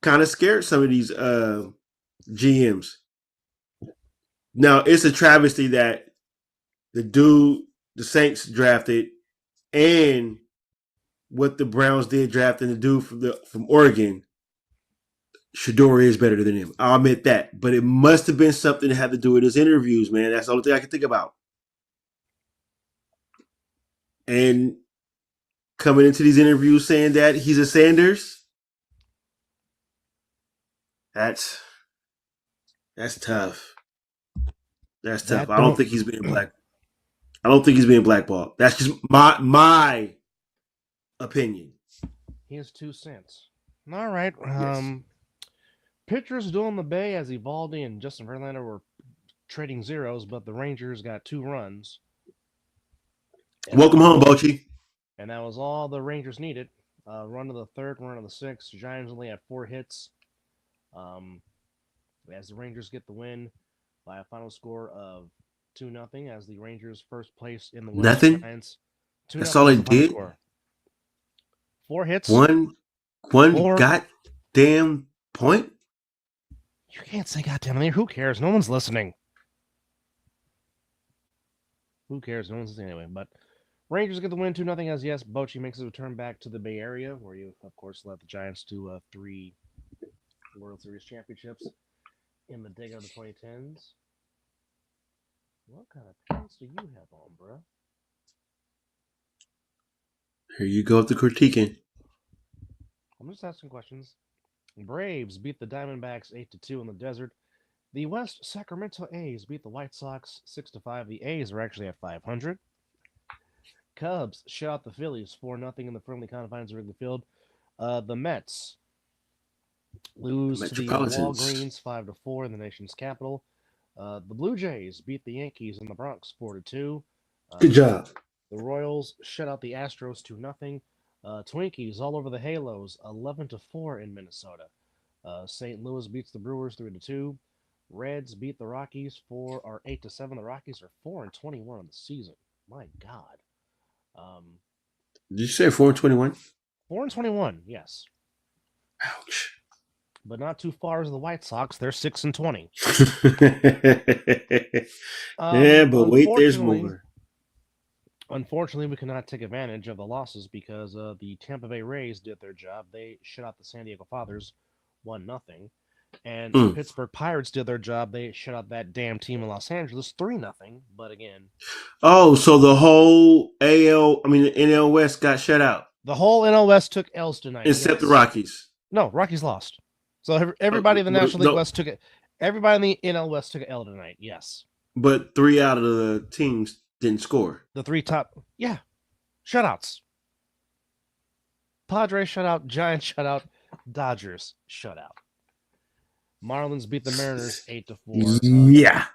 kind of scared some of these GMs. Now it's a travesty that the Saints drafted, and what the Browns did drafting the dude from Oregon. Shador is better than him. I'll admit that. But it must have been something that had to do with his interviews, man. That's the only thing I can think about. And coming into these interviews saying that he's a Sanders, that's tough. That's tough. I don't think he's being blackballed. That's just my opinion. He has 2 cents. All right. Yes. Pitchers doing the Bay as Evaldi and Justin Verlander were trading zeros, but the Rangers got 2 runs. Welcome home, Bochy. And that was all the Rangers needed. Run to the 3rd, run to the 6th. Giants only had 4 hits. As the Rangers get the win by a final score of 2-0, as the Rangers first place in the West. Nothing. Giants, that's all they did. Score. 4 hits. One goddamn point. You can't say goddamn here. Who cares? No one's listening. Who cares? No one's listening anyway. But Rangers get the win 2-0 as yes, Bochy makes a return back to the Bay Area, where you, of course, led the Giants to 3 World Series championships in the dig of the 2010s. What kind of pants do you have on, bro? Here you go with the critiquing. I'm just asking questions. Braves beat the Diamondbacks 8-2 in the desert. The West Sacramento A's beat the White Sox 6-5. The A's are actually at 500. Cubs shut out the Phillies 4-0 in the friendly confines of Wrigley Field. The Mets lose to the Walgreens 5-4 in the nation's capital. The Blue Jays beat the Yankees in the Bronx 4-2. Good job. The Royals shut out the Astros 2-0. Twinkies all over the Halos 11-4 in Minnesota. St. Louis beats the Brewers 3-2. Reds beat the Rockies 8-7. The Rockies are 4-21 on the season. My God. Did you say 4-21? 4-21, yes. Ouch. But not too far as the White Sox. They're 6-20. Yeah, but wait, there's more. Unfortunately, we cannot take advantage of the losses because the Tampa Bay Rays did their job. They shut out the San Diego Fathers 1-0. And the Pittsburgh Pirates did their job. They shut out that damn team in Los Angeles 3-0. But again. Oh, so the whole NL West got shut out. The whole NL West took L's tonight. Except the Rockies. No, Rockies lost. So everybody in the National League West took it. Everybody in the NL West took an L tonight. Yes. But 3 out of the teams didn't score. The 3 top. Yeah. Shutouts. Padres shutout. Giants shutout. Dodgers shutout. Marlins beat the Mariners 8-4. Yeah.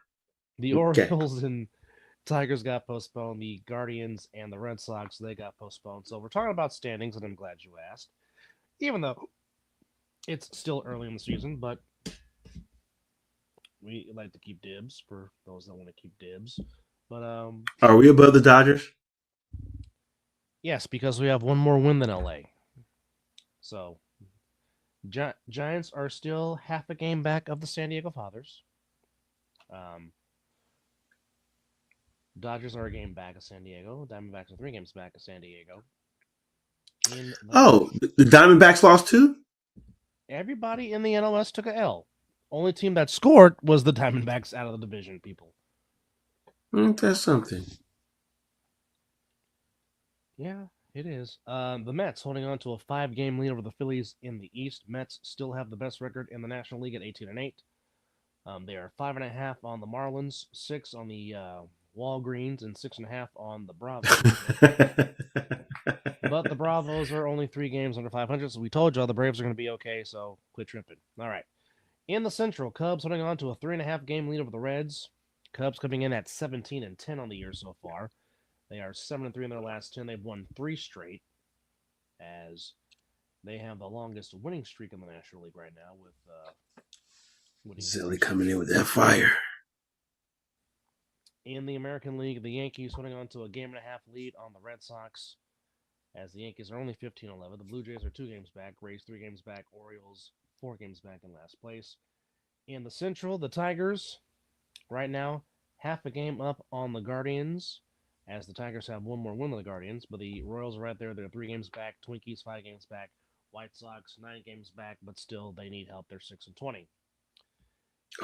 The Orioles and Tigers got postponed. The Guardians and the Red Sox, they got postponed. So we're talking about standings, and I'm glad you asked. Even though it's still early in the season, but we like to keep dibs for those that want to keep dibs. But are we above the Dodgers? Yes, because we have one more win than LA. So Giants are still half a game back of the San Diego Fathers. Dodgers are a game back of San Diego. Diamondbacks are 3 games back of San Diego. The Diamondbacks lost too? Everybody in the NLS took a L. Only team that scored was the Diamondbacks out of the division, people. That's something. Yeah, it is. The Mets holding on to a 5-game lead over the Phillies in the East. Mets still have the best record in the National League at 18-8. They are 5.5 on the Marlins, 6 on the Walgreens, and 6.5 on the Bravos. But the Bravos are only 3 games under 500, so we told y'all the Braves are going to be okay, so quit tripping. All right. In the Central, Cubs holding on to a 3.5 game lead over the Reds. Cubs coming in at 17-10 on the year so far. They are 7-3 in their last 10. They've won 3 straight, as they have the longest winning streak in the National League right now with Zilly coming in with that fire. In the American League, the Yankees holding on to a 1.5 game lead on the Red Sox, as the Yankees are only 15-11. The Blue Jays are 2 games back, Rays 3 games back, Orioles 4 games back in last place. In the Central, the Tigers, right now, half a game up on the Guardians, as the Tigers have 1 more win than the Guardians, but the Royals are right there. They're 3 games back, Twinkies 5 games back, White Sox 9 games back, but still they need help. They're 6-20.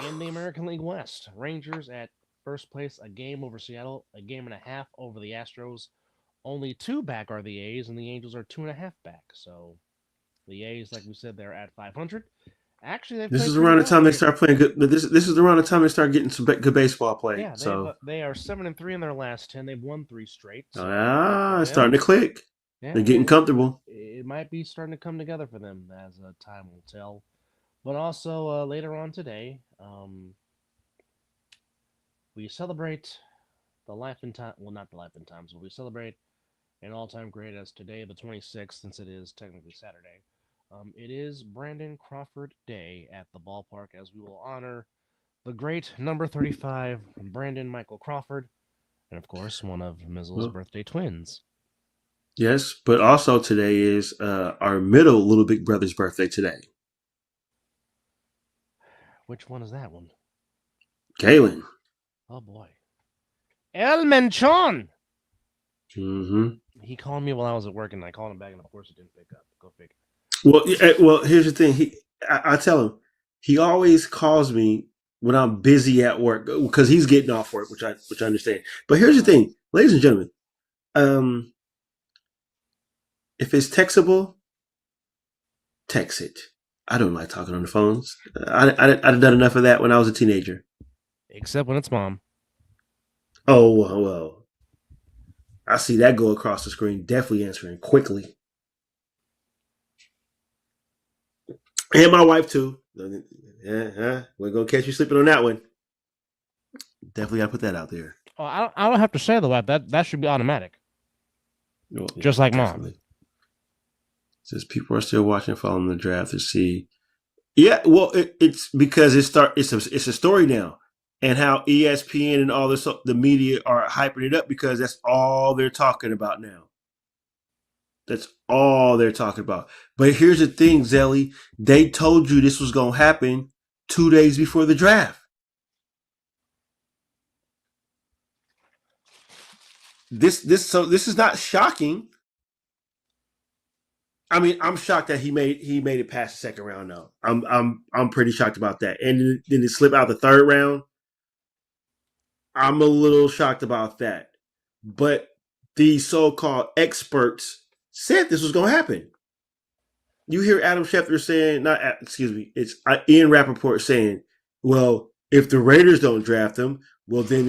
In the American League West, Rangers at first place, a game over Seattle, a 1.5 games over the Astros. Only 2 back are the A's, and the Angels are 2.5 back. So the A's, like we said, they're at 500. Actually, this is around the time they start playing good. This is around the time they start getting some good baseball play. Yeah, they are 7-3 in their last 10. They've won 3 straight. So it's starting to click. Yeah, they're getting comfortable. It might be starting to come together for them, as time will tell. But also later on today, we celebrate the life and time. Well, not the life and times, but we celebrate an all-time great as today, the 26th, since it is technically Saturday. It is Brandon Crawford Day at the ballpark, as we will honor the great number 35, Brandon Michael Crawford, and of course, one of Mizzle's birthday twins. Yes, but also today is our middle little big brother's birthday today. Which one is that one? Galen. Oh, boy. El Menchon! Mm-hmm. He called me while I was at work, and I called him back, and of course, he didn't pick up. Go figure. Well, here's the thing. I tell him, he always calls me when I'm busy at work because he's getting off work, which I understand. But here's the thing, ladies and gentlemen. If it's textable, text it. I don't like talking on the phones. I've done enough of that when I was a teenager. Except when it's mom. Oh, well. I see that go across the screen. Definitely answering quickly. And my wife, too. We're going to catch you slipping on that one. Definitely got to put that out there. Oh, I don't have to say the wife. That should be automatic. Well, just like definitely. Mom. Says people are still watching, following the draft to see. Yeah, well, it's because it's a story now, and how ESPN and all this the media are hyping it up because that's all they're talking about now. That's all they're talking about. But here's the thing, Zelly. They told you this was going to happen 2 days before the draft. This is not shocking. I mean, I'm shocked that he made it past the second round. Though I'm pretty shocked about that. And then it slip out the third round. I'm a little shocked about that. But the so-called experts said this was going to happen. You hear Adam Schefter saying, it's Ian Rappaport saying, well, if the Raiders don't draft him, well, then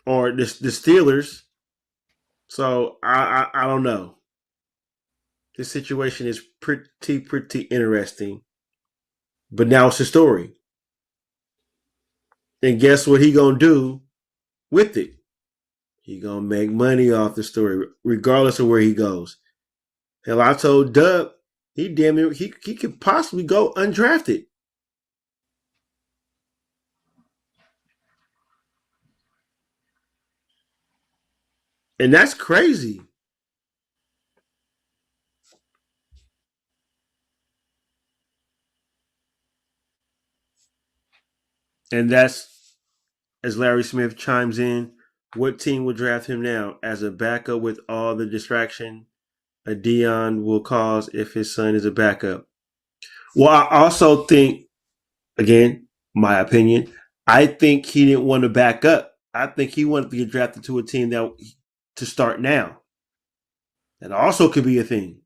or the Steelers. So I don't know. This situation is pretty interesting. But now it's a story. And guess what he gonna do with it? He gonna make money off the story, regardless of where he goes. Hell, I told Dub, he could possibly go undrafted. And that's crazy. And that's, as Larry Smith chimes in, what team will draft him now? As a backup with all the distraction a Dion will cause if his son is a backup. Well, I also think, again, my opinion, I think he didn't want to back up. I think he wanted to get drafted to a team to start now. That also could be a thing.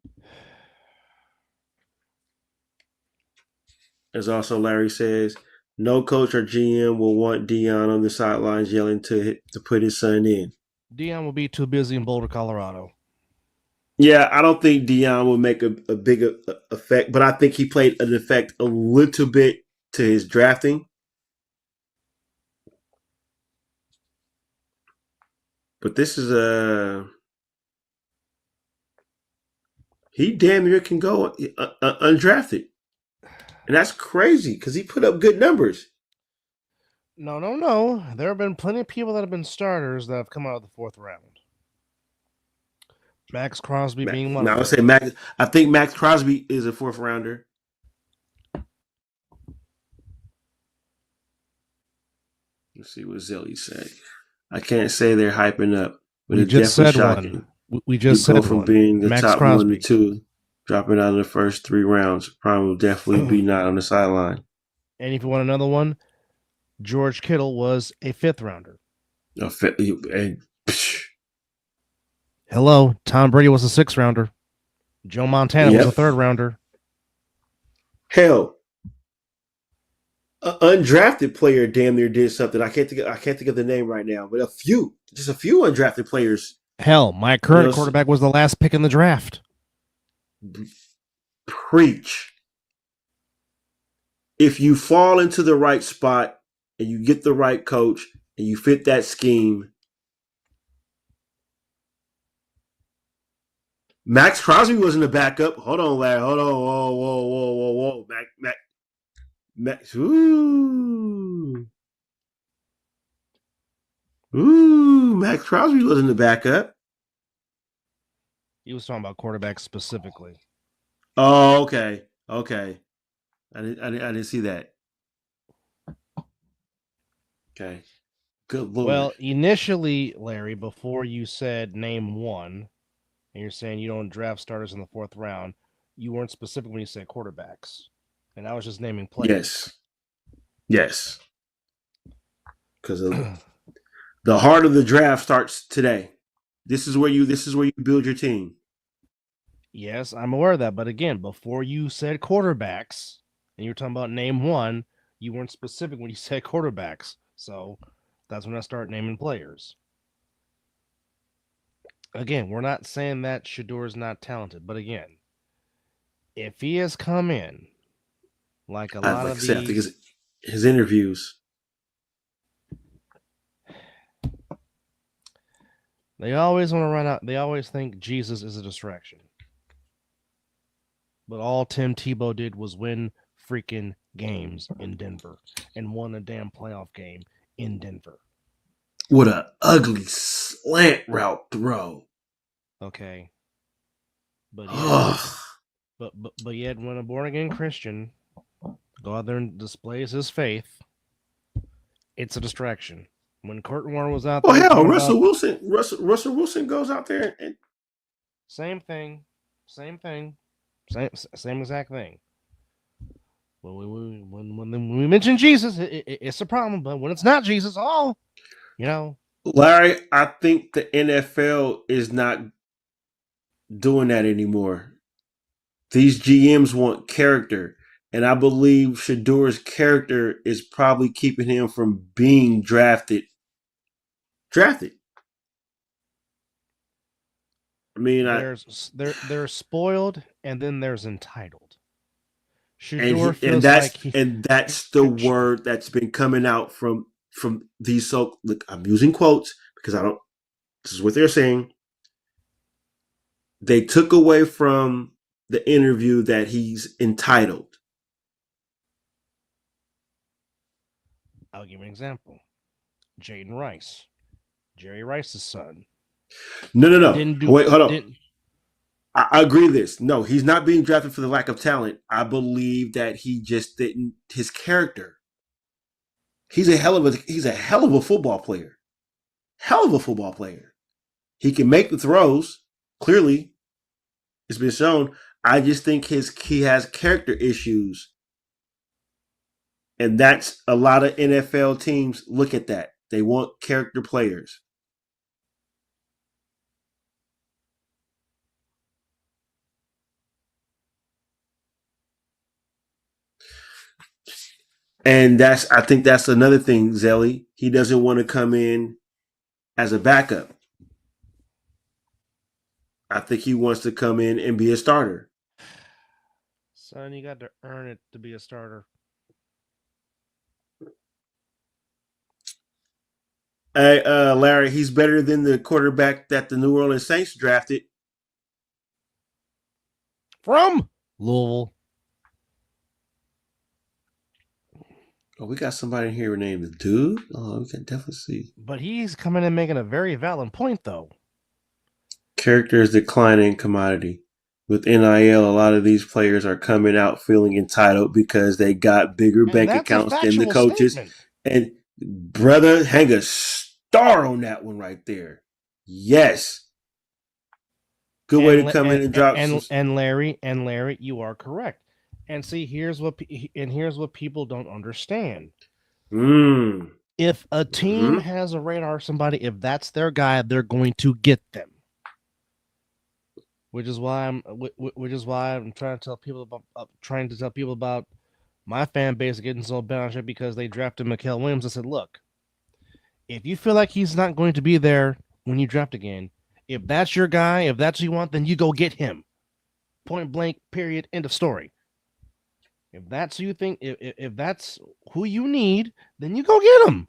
As also Larry says, no coach or GM will want Dion on the sidelines yelling to put his son in. Dion will be too busy in Boulder, Colorado. Yeah, I don't think Dion will make a big effect, but I think he played an effect a little bit to his drafting. But this is he damn near can go undrafted. And that's crazy because he put up good numbers. No. There have been plenty of people that have been starters that have come out of the fourth round. Max Crosby being one of them. I think Max Crosby is a fourth rounder. Let's see what Zelly said. I can't say they're hyping up, but it's definitely shocking. We just said from being the Max top Crosby. 1 to 2, dropping out of the first 3 rounds. Probably will definitely be not on the sideline. And if you want another one, George Kittle was a 5th rounder. Hello, Tom Brady was a 6th rounder. Joe Montana was a 3rd rounder. Hell, an undrafted player damn near did something. I can't think of the name right now, but just a few undrafted players. Hell, my current quarterback was the last pick in the draft. Preach. If you fall into the right spot and you get the right coach and you fit that scheme, Max Crosby wasn't a backup. Hold on, Larry. Hold on. Whoa. Max. Ooh. Max Crosby wasn't a backup. He was talking about quarterbacks specifically. Oh, okay. I didn't see that. Okay. Good Lord. Well, initially, Larry, before you said name one, and you're saying you don't draft starters in the 4th round, you weren't specific when you said quarterbacks. And I was just naming players. Yes. Because the heart of the draft starts today. This is where you build your team. Yes, I'm aware of that. But again, before you said quarterbacks, and you were talking about name one, you weren't specific when you said quarterbacks. So that's when I start naming players. Again, we're not saying that Shedeur is not talented, but again, if he has come in like a lot of these, his interviews, they always want to run out. They always think Jesus is a distraction, but all Tim Tebow did was win freaking games in Denver and won a damn playoff game in Denver. What an ugly slant route throw. Okay. But yet when a born-again Christian go out there and displays his faith, it's a distraction. When Kurt Warner was out there... Oh, hell, Russell Wilson goes out there and... Same thing. Same exact thing. When we mention Jesus, it's a problem. But when it's not Jesus, Larry, I think the NFL is not doing that anymore. These GMs want character. And I believe Shedeur's character is probably keeping him from being drafted. I mean, there's spoiled, and then there's entitled. That's the word that's been coming out from these. So look, I'm using quotes because this is what they're saying. They took away from the interview that he's entitled. I'll give you an example. Jaden Rice, Jerry Rice's son. No. Wait, hold on. I agree with this. No, he's not being drafted for the lack of talent. I believe that he just didn't. His character. He's a hell of a football player. Hell of a football player. He can make the throws. Clearly, it's been shown. I just think he has character issues. And that's a lot of NFL teams look at that. They want character players. And I think that's another thing, Zelly. He doesn't want to come in as a backup. I think he wants to come in and be a starter. Son, you got to earn it to be a starter. Hey, Larry, he's better than the quarterback that the New Orleans Saints drafted. From Louisville. Oh, we got somebody here named Dude. Oh, we can definitely see. But he's coming in making a very valid point, though. Character is declining commodity. With NIL, a lot of these players are coming out feeling entitled because they got bigger bank accounts than the coaches. Statement. And brother, hang a star on that one right there. Yes. Good way to come in and drop. And Larry, you are correct. And see, here's what people don't understand. If a team has a radar, somebody, if that's their guy, they're going to get them. Which is why I'm trying to tell people about my fan base getting so bent on shit because they drafted Mikael Williams. I said, look, if you feel like he's not going to be there when you draft again, if that's your guy, if that's who you want, then you go get him. Point blank, period, end of story. If that's who you think, if that's who you need, then you go get him.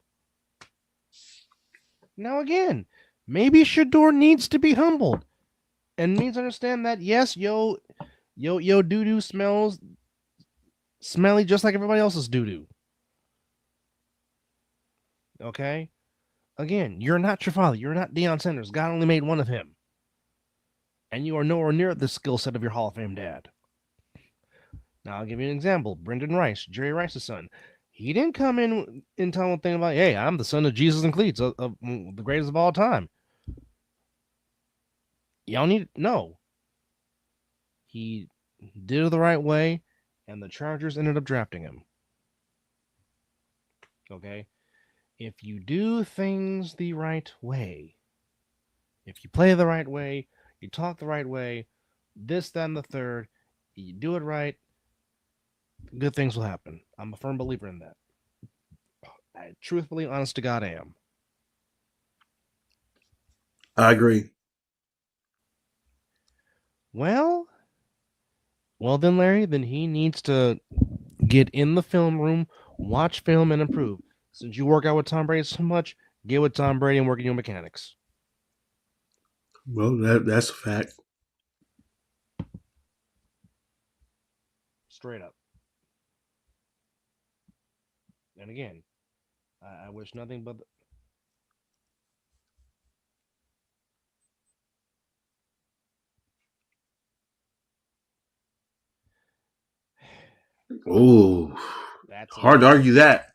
Now again, maybe Shedeur needs to be humbled and needs to understand that yes, yo doo-doo smells smelly just like everybody else's doo-doo. Okay? Again, you're not your father. You're not Deion Sanders. God only made one of him. And you are nowhere near the skill set of your Hall of Fame dad. Now, I'll give you an example. Brendan Rice, Jerry Rice's son. He didn't come in and tell him about, hey, I'm the son of Jesus and Cleats, of the greatest of all time. Y'all need no. He did it the right way, and the Chargers ended up drafting him. Okay? If you do things the right way, if you play the right way, you talk the right way, this, that, and the third, you do it right, good things will happen. I'm a firm believer in that. I truthfully, honest to God, I am. I agree. Well, then, Larry, then he needs to get in the film room, watch film, and improve. Since you work out with Tom Brady so much, get with Tom Brady and work in your mechanics. Well, that's a fact. Straight up. And again, I wish nothing but... Oh, that's hard to argue that.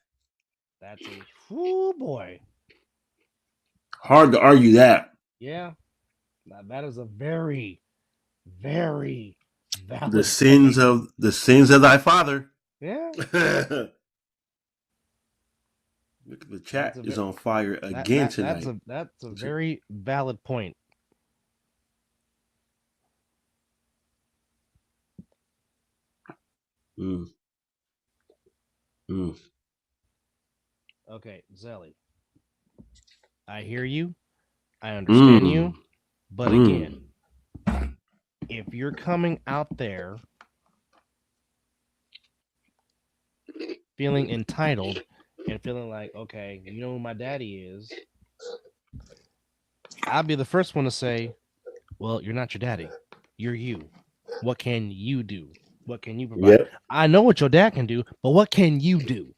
That's boy. Hard to argue that. Yeah, that is a very, very valid the sins of thy father. Yeah. Look at the chat is on fire again tonight. That's a very valid point. Okay, Zelly. I hear you. I understand you. But again, if you're coming out there feeling entitled and feeling like, okay, you know who my daddy is, I'll be the first one to say, well, you're not your daddy. You're you. What can you do? What can you provide? Yep. I know what your dad can do, but what can you do?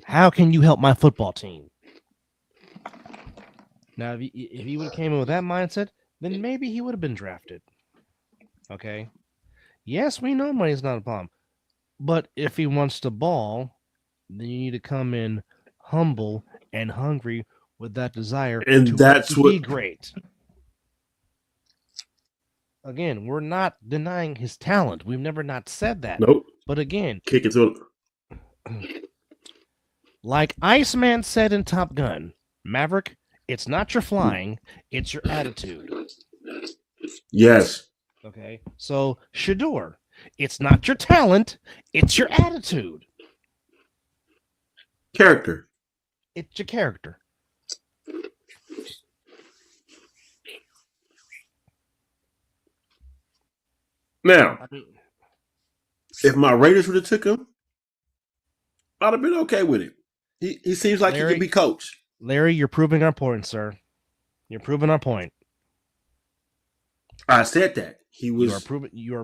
How can you help my football team? Now, if he would have came in with that mindset, then maybe he would have been drafted. Okay? Yes, we know money's not a problem. But if he wants to ball, then you need to come in humble, and hungry with that desire and to be great. Again, we're not denying his talent. We've never not said that. Nope. But again, kick it to like Iceman said in Top Gun, Maverick, it's not your flying, it's your attitude. Yes. Okay, so Shador, it's not your talent, it's your attitude. Character. It's your character. Now, if my Raiders would have took him, I'd have been okay with it. He seems like Larry, he could be coached. Larry, you're proving our point, sir. You're proving our point. I said that. You are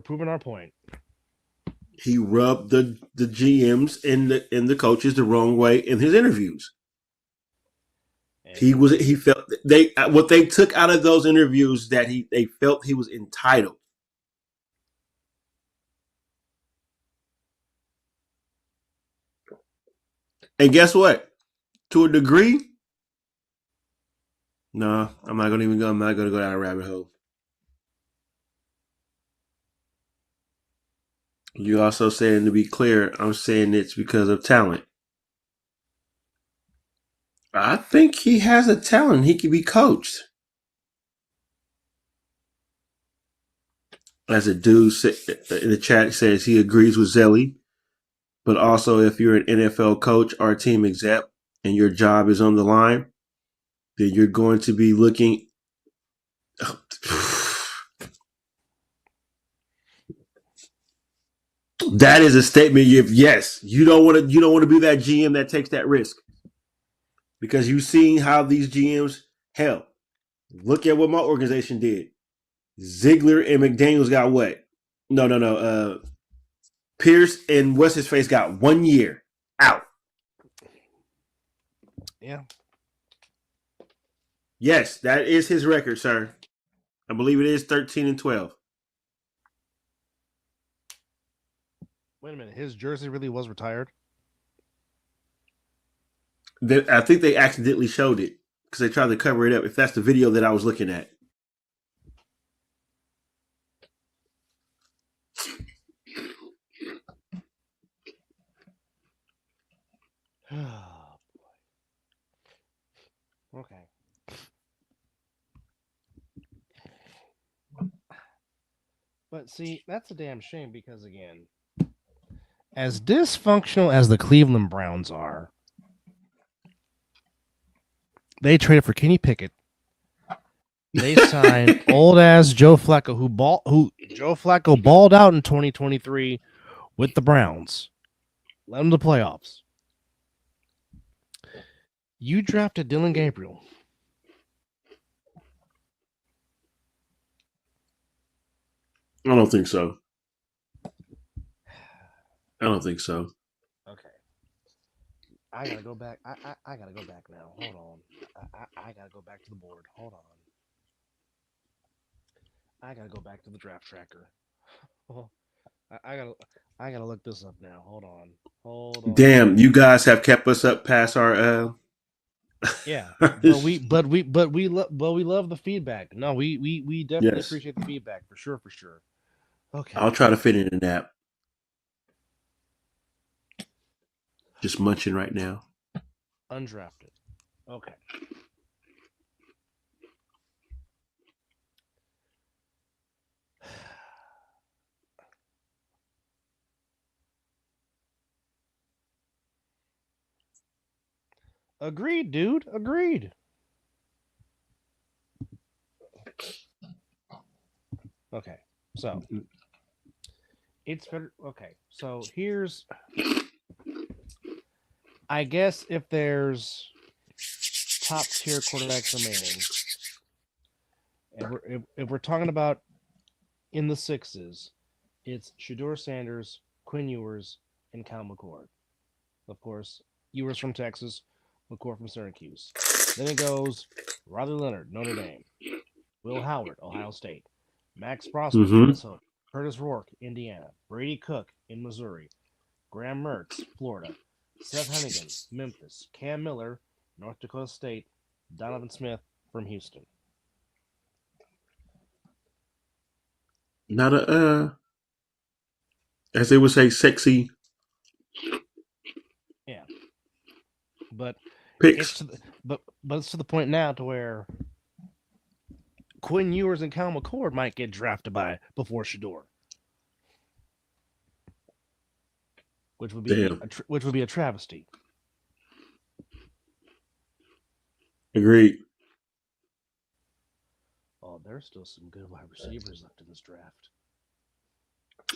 proving our point. He rubbed the GMs and the coaches the wrong way in his interviews. And he felt what they took out of those interviews that they felt he was entitled. And guess what? To a degree, no, I'm not going to go down a rabbit hole. You also saying, to be clear, I'm saying it's because of talent. I think he has a talent. He can be coached. As a dude in the chat says, he agrees with Zelly. But also, if you're an NFL coach or team exec and your job is on the line, then you're going to be looking. That is a statement. Yes, you don't want to be that GM that takes that risk, because you've seen how these GMs. Hell, look at what my organization did. Ziegler and McDaniels got what? No. Pierce and what's his face got 1 year out. Yeah. Yes, that is his record, sir. I believe it is 13-12. Wait a minute. His jersey really was retired? I think they accidentally showed it because they tried to cover it up. If that's the video that I was looking at. Okay. But see, that's a damn shame because, again, as dysfunctional as the Cleveland Browns are, they traded for Kenny Pickett. They signed old ass Joe Flacco, who Joe Flacco balled out in 2023 with the Browns. Led them to the playoffs. You drafted Dylan Gabriel. I don't think so. Okay. I gotta go back. I gotta go back now. Hold on. I gotta go back to the board. Hold on. I gotta go back to the draft tracker. I gotta look this up now. Hold on. Damn, you guys have kept us up past our. Yeah, but we love the feedback. No, we definitely appreciate the feedback for sure. Okay, I'll try to fit in a nap. Just munching right now. Undrafted. Okay. Agreed, dude. Agreed. Okay, so it's better. Okay, so here's, I guess, if there's top tier quarterbacks remaining, and if we're talking about in the sixes, it's Shedeur Sanders, Quinn Ewers, and Kyle McCord. Of course, Ewers from Texas, McCord from Syracuse. Then it goes Riley Leonard, Notre Dame, Will Howard, Ohio State, Max Prosper, Minnesota, Curtis Rourke, Indiana, Brady Cook in Missouri, Graham Mertz, Florida, Seth Hennigan, Memphis. Cam Miller, North Dakota State. Donovan Smith from Houston. Not a, as they would say, sexy. Yeah. But picks. But it's to the point now to where Quinn Ewers and Kyle McCord might get drafted before Shedeur, which would be a travesty. Agreed. Oh, there's still some good wide receivers left in this draft.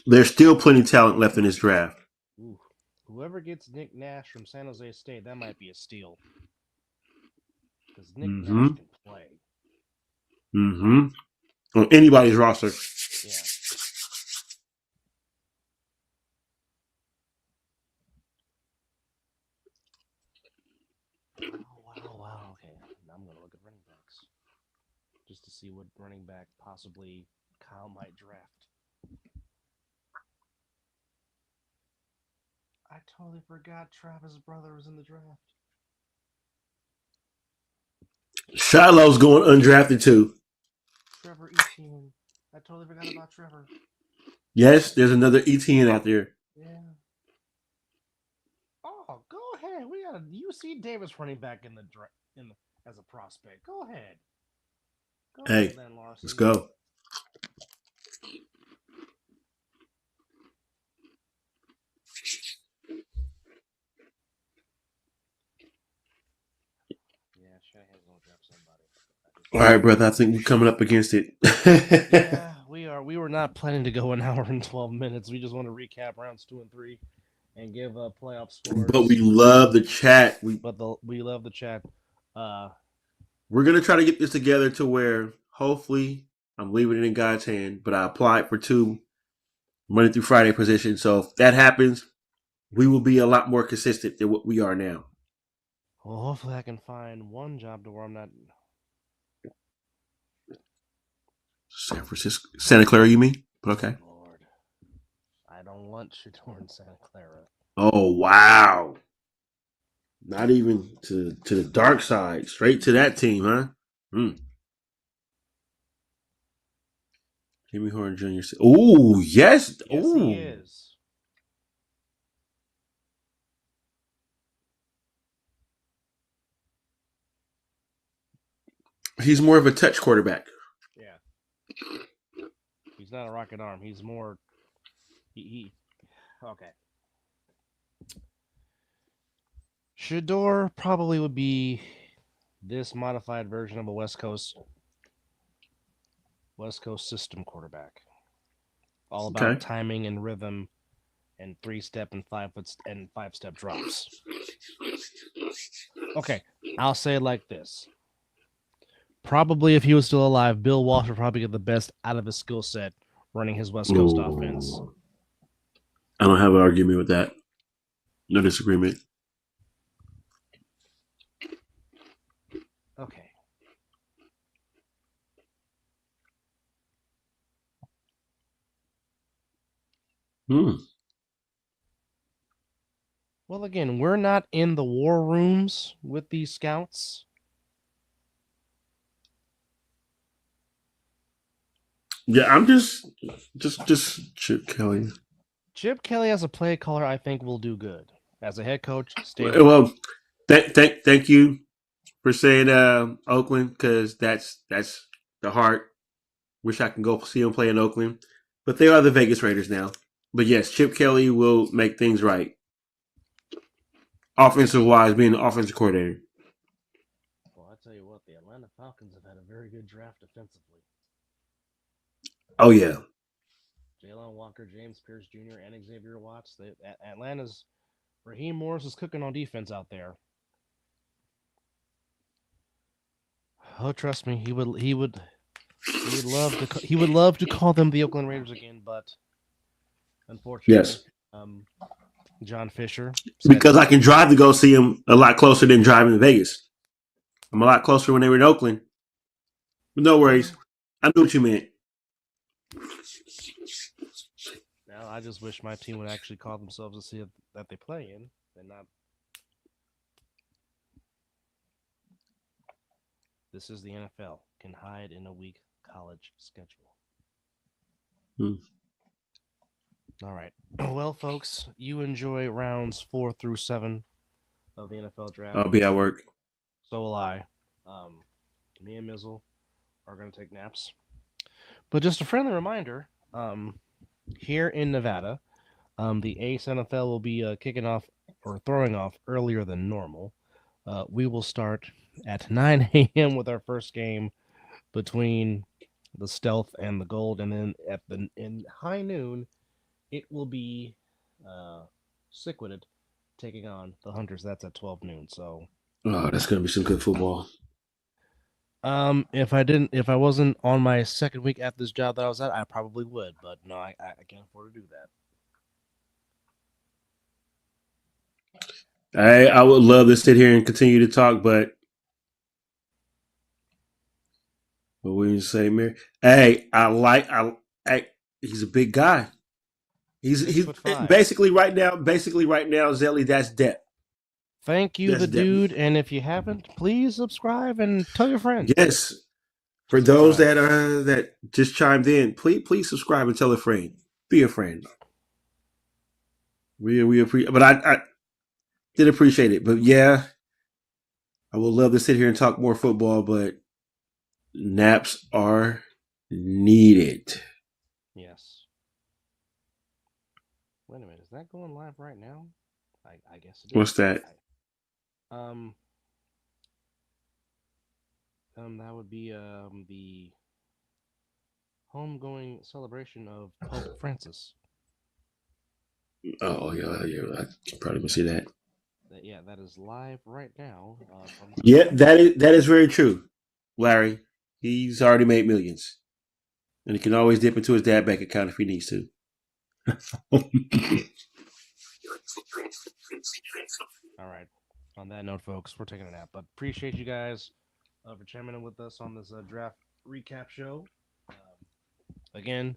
There's still plenty of talent left in this draft. Ooh. Whoever gets Nick Nash from San Jose State, that might be a steal. Because Nick Nash can play. On anybody's roster. Yeah. Wow. Okay. Now I'm going to look at running backs. Just to see what running back possibly Kyle might draft. I totally forgot Travis' brother was in the draft. Shiloh's going undrafted too. Trevor Etienne. I totally forgot about Trevor. Yes, there's another Etienne out there. Yeah. Oh, go ahead. We got a UC Davis running back as a prospect. Go ahead. Hey, let's go. All right, brother. I think we're coming up against it. Yeah, we are. We were not planning to go an hour and 12 minutes. We just want to recap rounds 2 and 3 and give playoff scores. But we love the chat. We love the chat. We're gonna try to get this together to where hopefully I'm leaving it in God's hand. But I applied for 2 Monday through Friday positions. So if that happens, we will be a lot more consistent than what we are now. Well, hopefully I can find one job to where I'm not. San Francisco, Santa Clara, you mean? But okay. Lord, I don't want Shedeur in Santa Clara. Oh wow! Not even to the dark side, straight to that team, huh? Jimmy Horn Jr. Oh yes, yes he is. He's more of a touch quarterback. Yeah. He's not a rocket arm. He's more. He okay. Shedeur probably would be this modified version of a West Coast system quarterback. All about timing and rhythm and 3-step and 5-step drops. Okay, I'll say it like this. Probably if he was still alive, Bill Walsh would probably get the best out of his skill set running his West Coast offense. I don't have an argument with that. No disagreement. Okay. Well, again, we're not in the war rooms with these scouts. Yeah, I'm just Chip Kelly. Chip Kelly as a play caller, I think, will do good. As a head coach, well, thank you for saying Oakland, because that's the heart. Wish I can go see them play in Oakland, but they are the Vegas Raiders now. But yes, Chip Kelly will make things right, offensive wise, being the offensive coordinator. Well, I tell you what, the Atlanta Falcons have had a very good draft defensively. Oh yeah. Jalen Walker, James Pierce Jr., and Xavier Watts. Atlanta's Raheem Morris is cooking on defense out there. Oh, trust me, he would love to call them the Oakland Raiders again, but unfortunately, yes. John Fisher. Because I can drive to go see him a lot closer than driving to Vegas. I'm a lot closer when they were in Oakland. But no worries. I knew what you meant. Now I just wish my team would actually call themselves to see that they play in and not This is the NFL. Can hide in a weak college schedule. All right. Well, folks, you enjoy rounds 4 through 7 of the NFL draft. I'll be at work. So will I. Me and Mizzle are going to take naps. But just a friendly reminder, here in Nevada, the Ace NFL will be kicking off or throwing off earlier than normal. We will start at 9 a.m. with our first game between the Stealth and the Gold, and then in high noon, it will be Sickwitted taking on the Hunters. That's at 12 noon. So, that's gonna be some good football. If I wasn't on my second week at this job that I was at, I probably would, but no, I can't afford to do that. I would love to sit here and continue to talk, but what would you say, Mary? Hey, he's a big guy. He's basically right now, Zelly, that's depth. Thank you, the dude. And if you haven't, please subscribe and tell your friends. Yes. For those that just chimed in, please subscribe and tell a friend. Be a friend. We appreciate, but I did appreciate it. But yeah, I would love to sit here and talk more football, but naps are needed. Yes. Wait a minute, is that going live right now? I guess it is. What's that? That would be the homegoing celebration of Pope Francis. Oh yeah, I probably will see that. Yeah, that is live right now. Yeah, that is very true, Larry. He's already made millions, and he can always dip into his dad bank account if he needs to. All right. On that note, folks, we're taking a nap. But appreciate you guys for chiming in with us on this draft recap show. Again,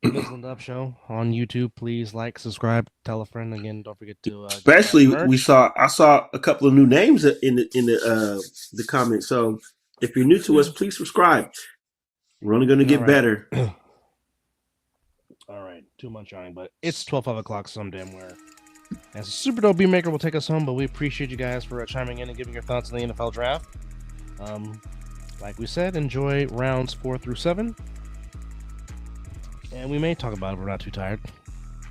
Mizzle and Dub Show on YouTube. Please like, subscribe, tell a friend. Again, don't forget to. Especially, I saw a couple of new names in the comments. So if you're new to us, please subscribe. We're only going to get better. All right, too much yawning, but it's 5 o'clock some damn where. As a super dope beat maker will take us home, but we appreciate you guys for chiming in and giving your thoughts on the NFL draft. Like we said, enjoy rounds 4 through 7. And we may talk about it if we're not too tired.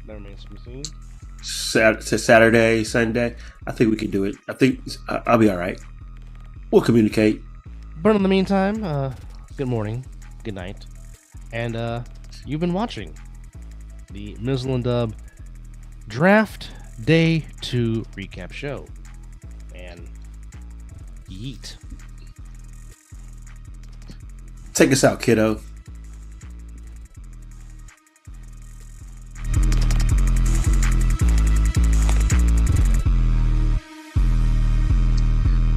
That remains to be seen. Saturday, Sunday. I think we can do it. I think I'll be all right. We'll communicate. But in the meantime, good morning, good night. And you've been watching the Mizzle and Dub Draft Day 2 recap show. And yeet. Take us out, kiddo.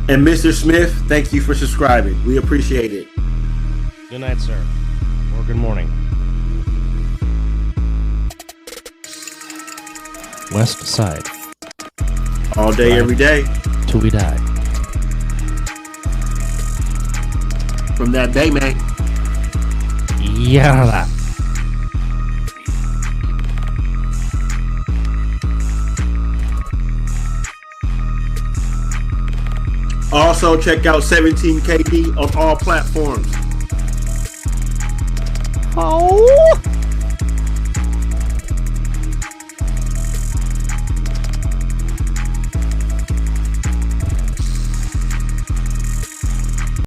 And Mr. Smith, thank you for subscribing. We appreciate it. Good night, sir. Or good morning. West Side. All day, every day. Till we die. From that Bay, man. Yeah. Also, check out 17KD on all platforms. Oh.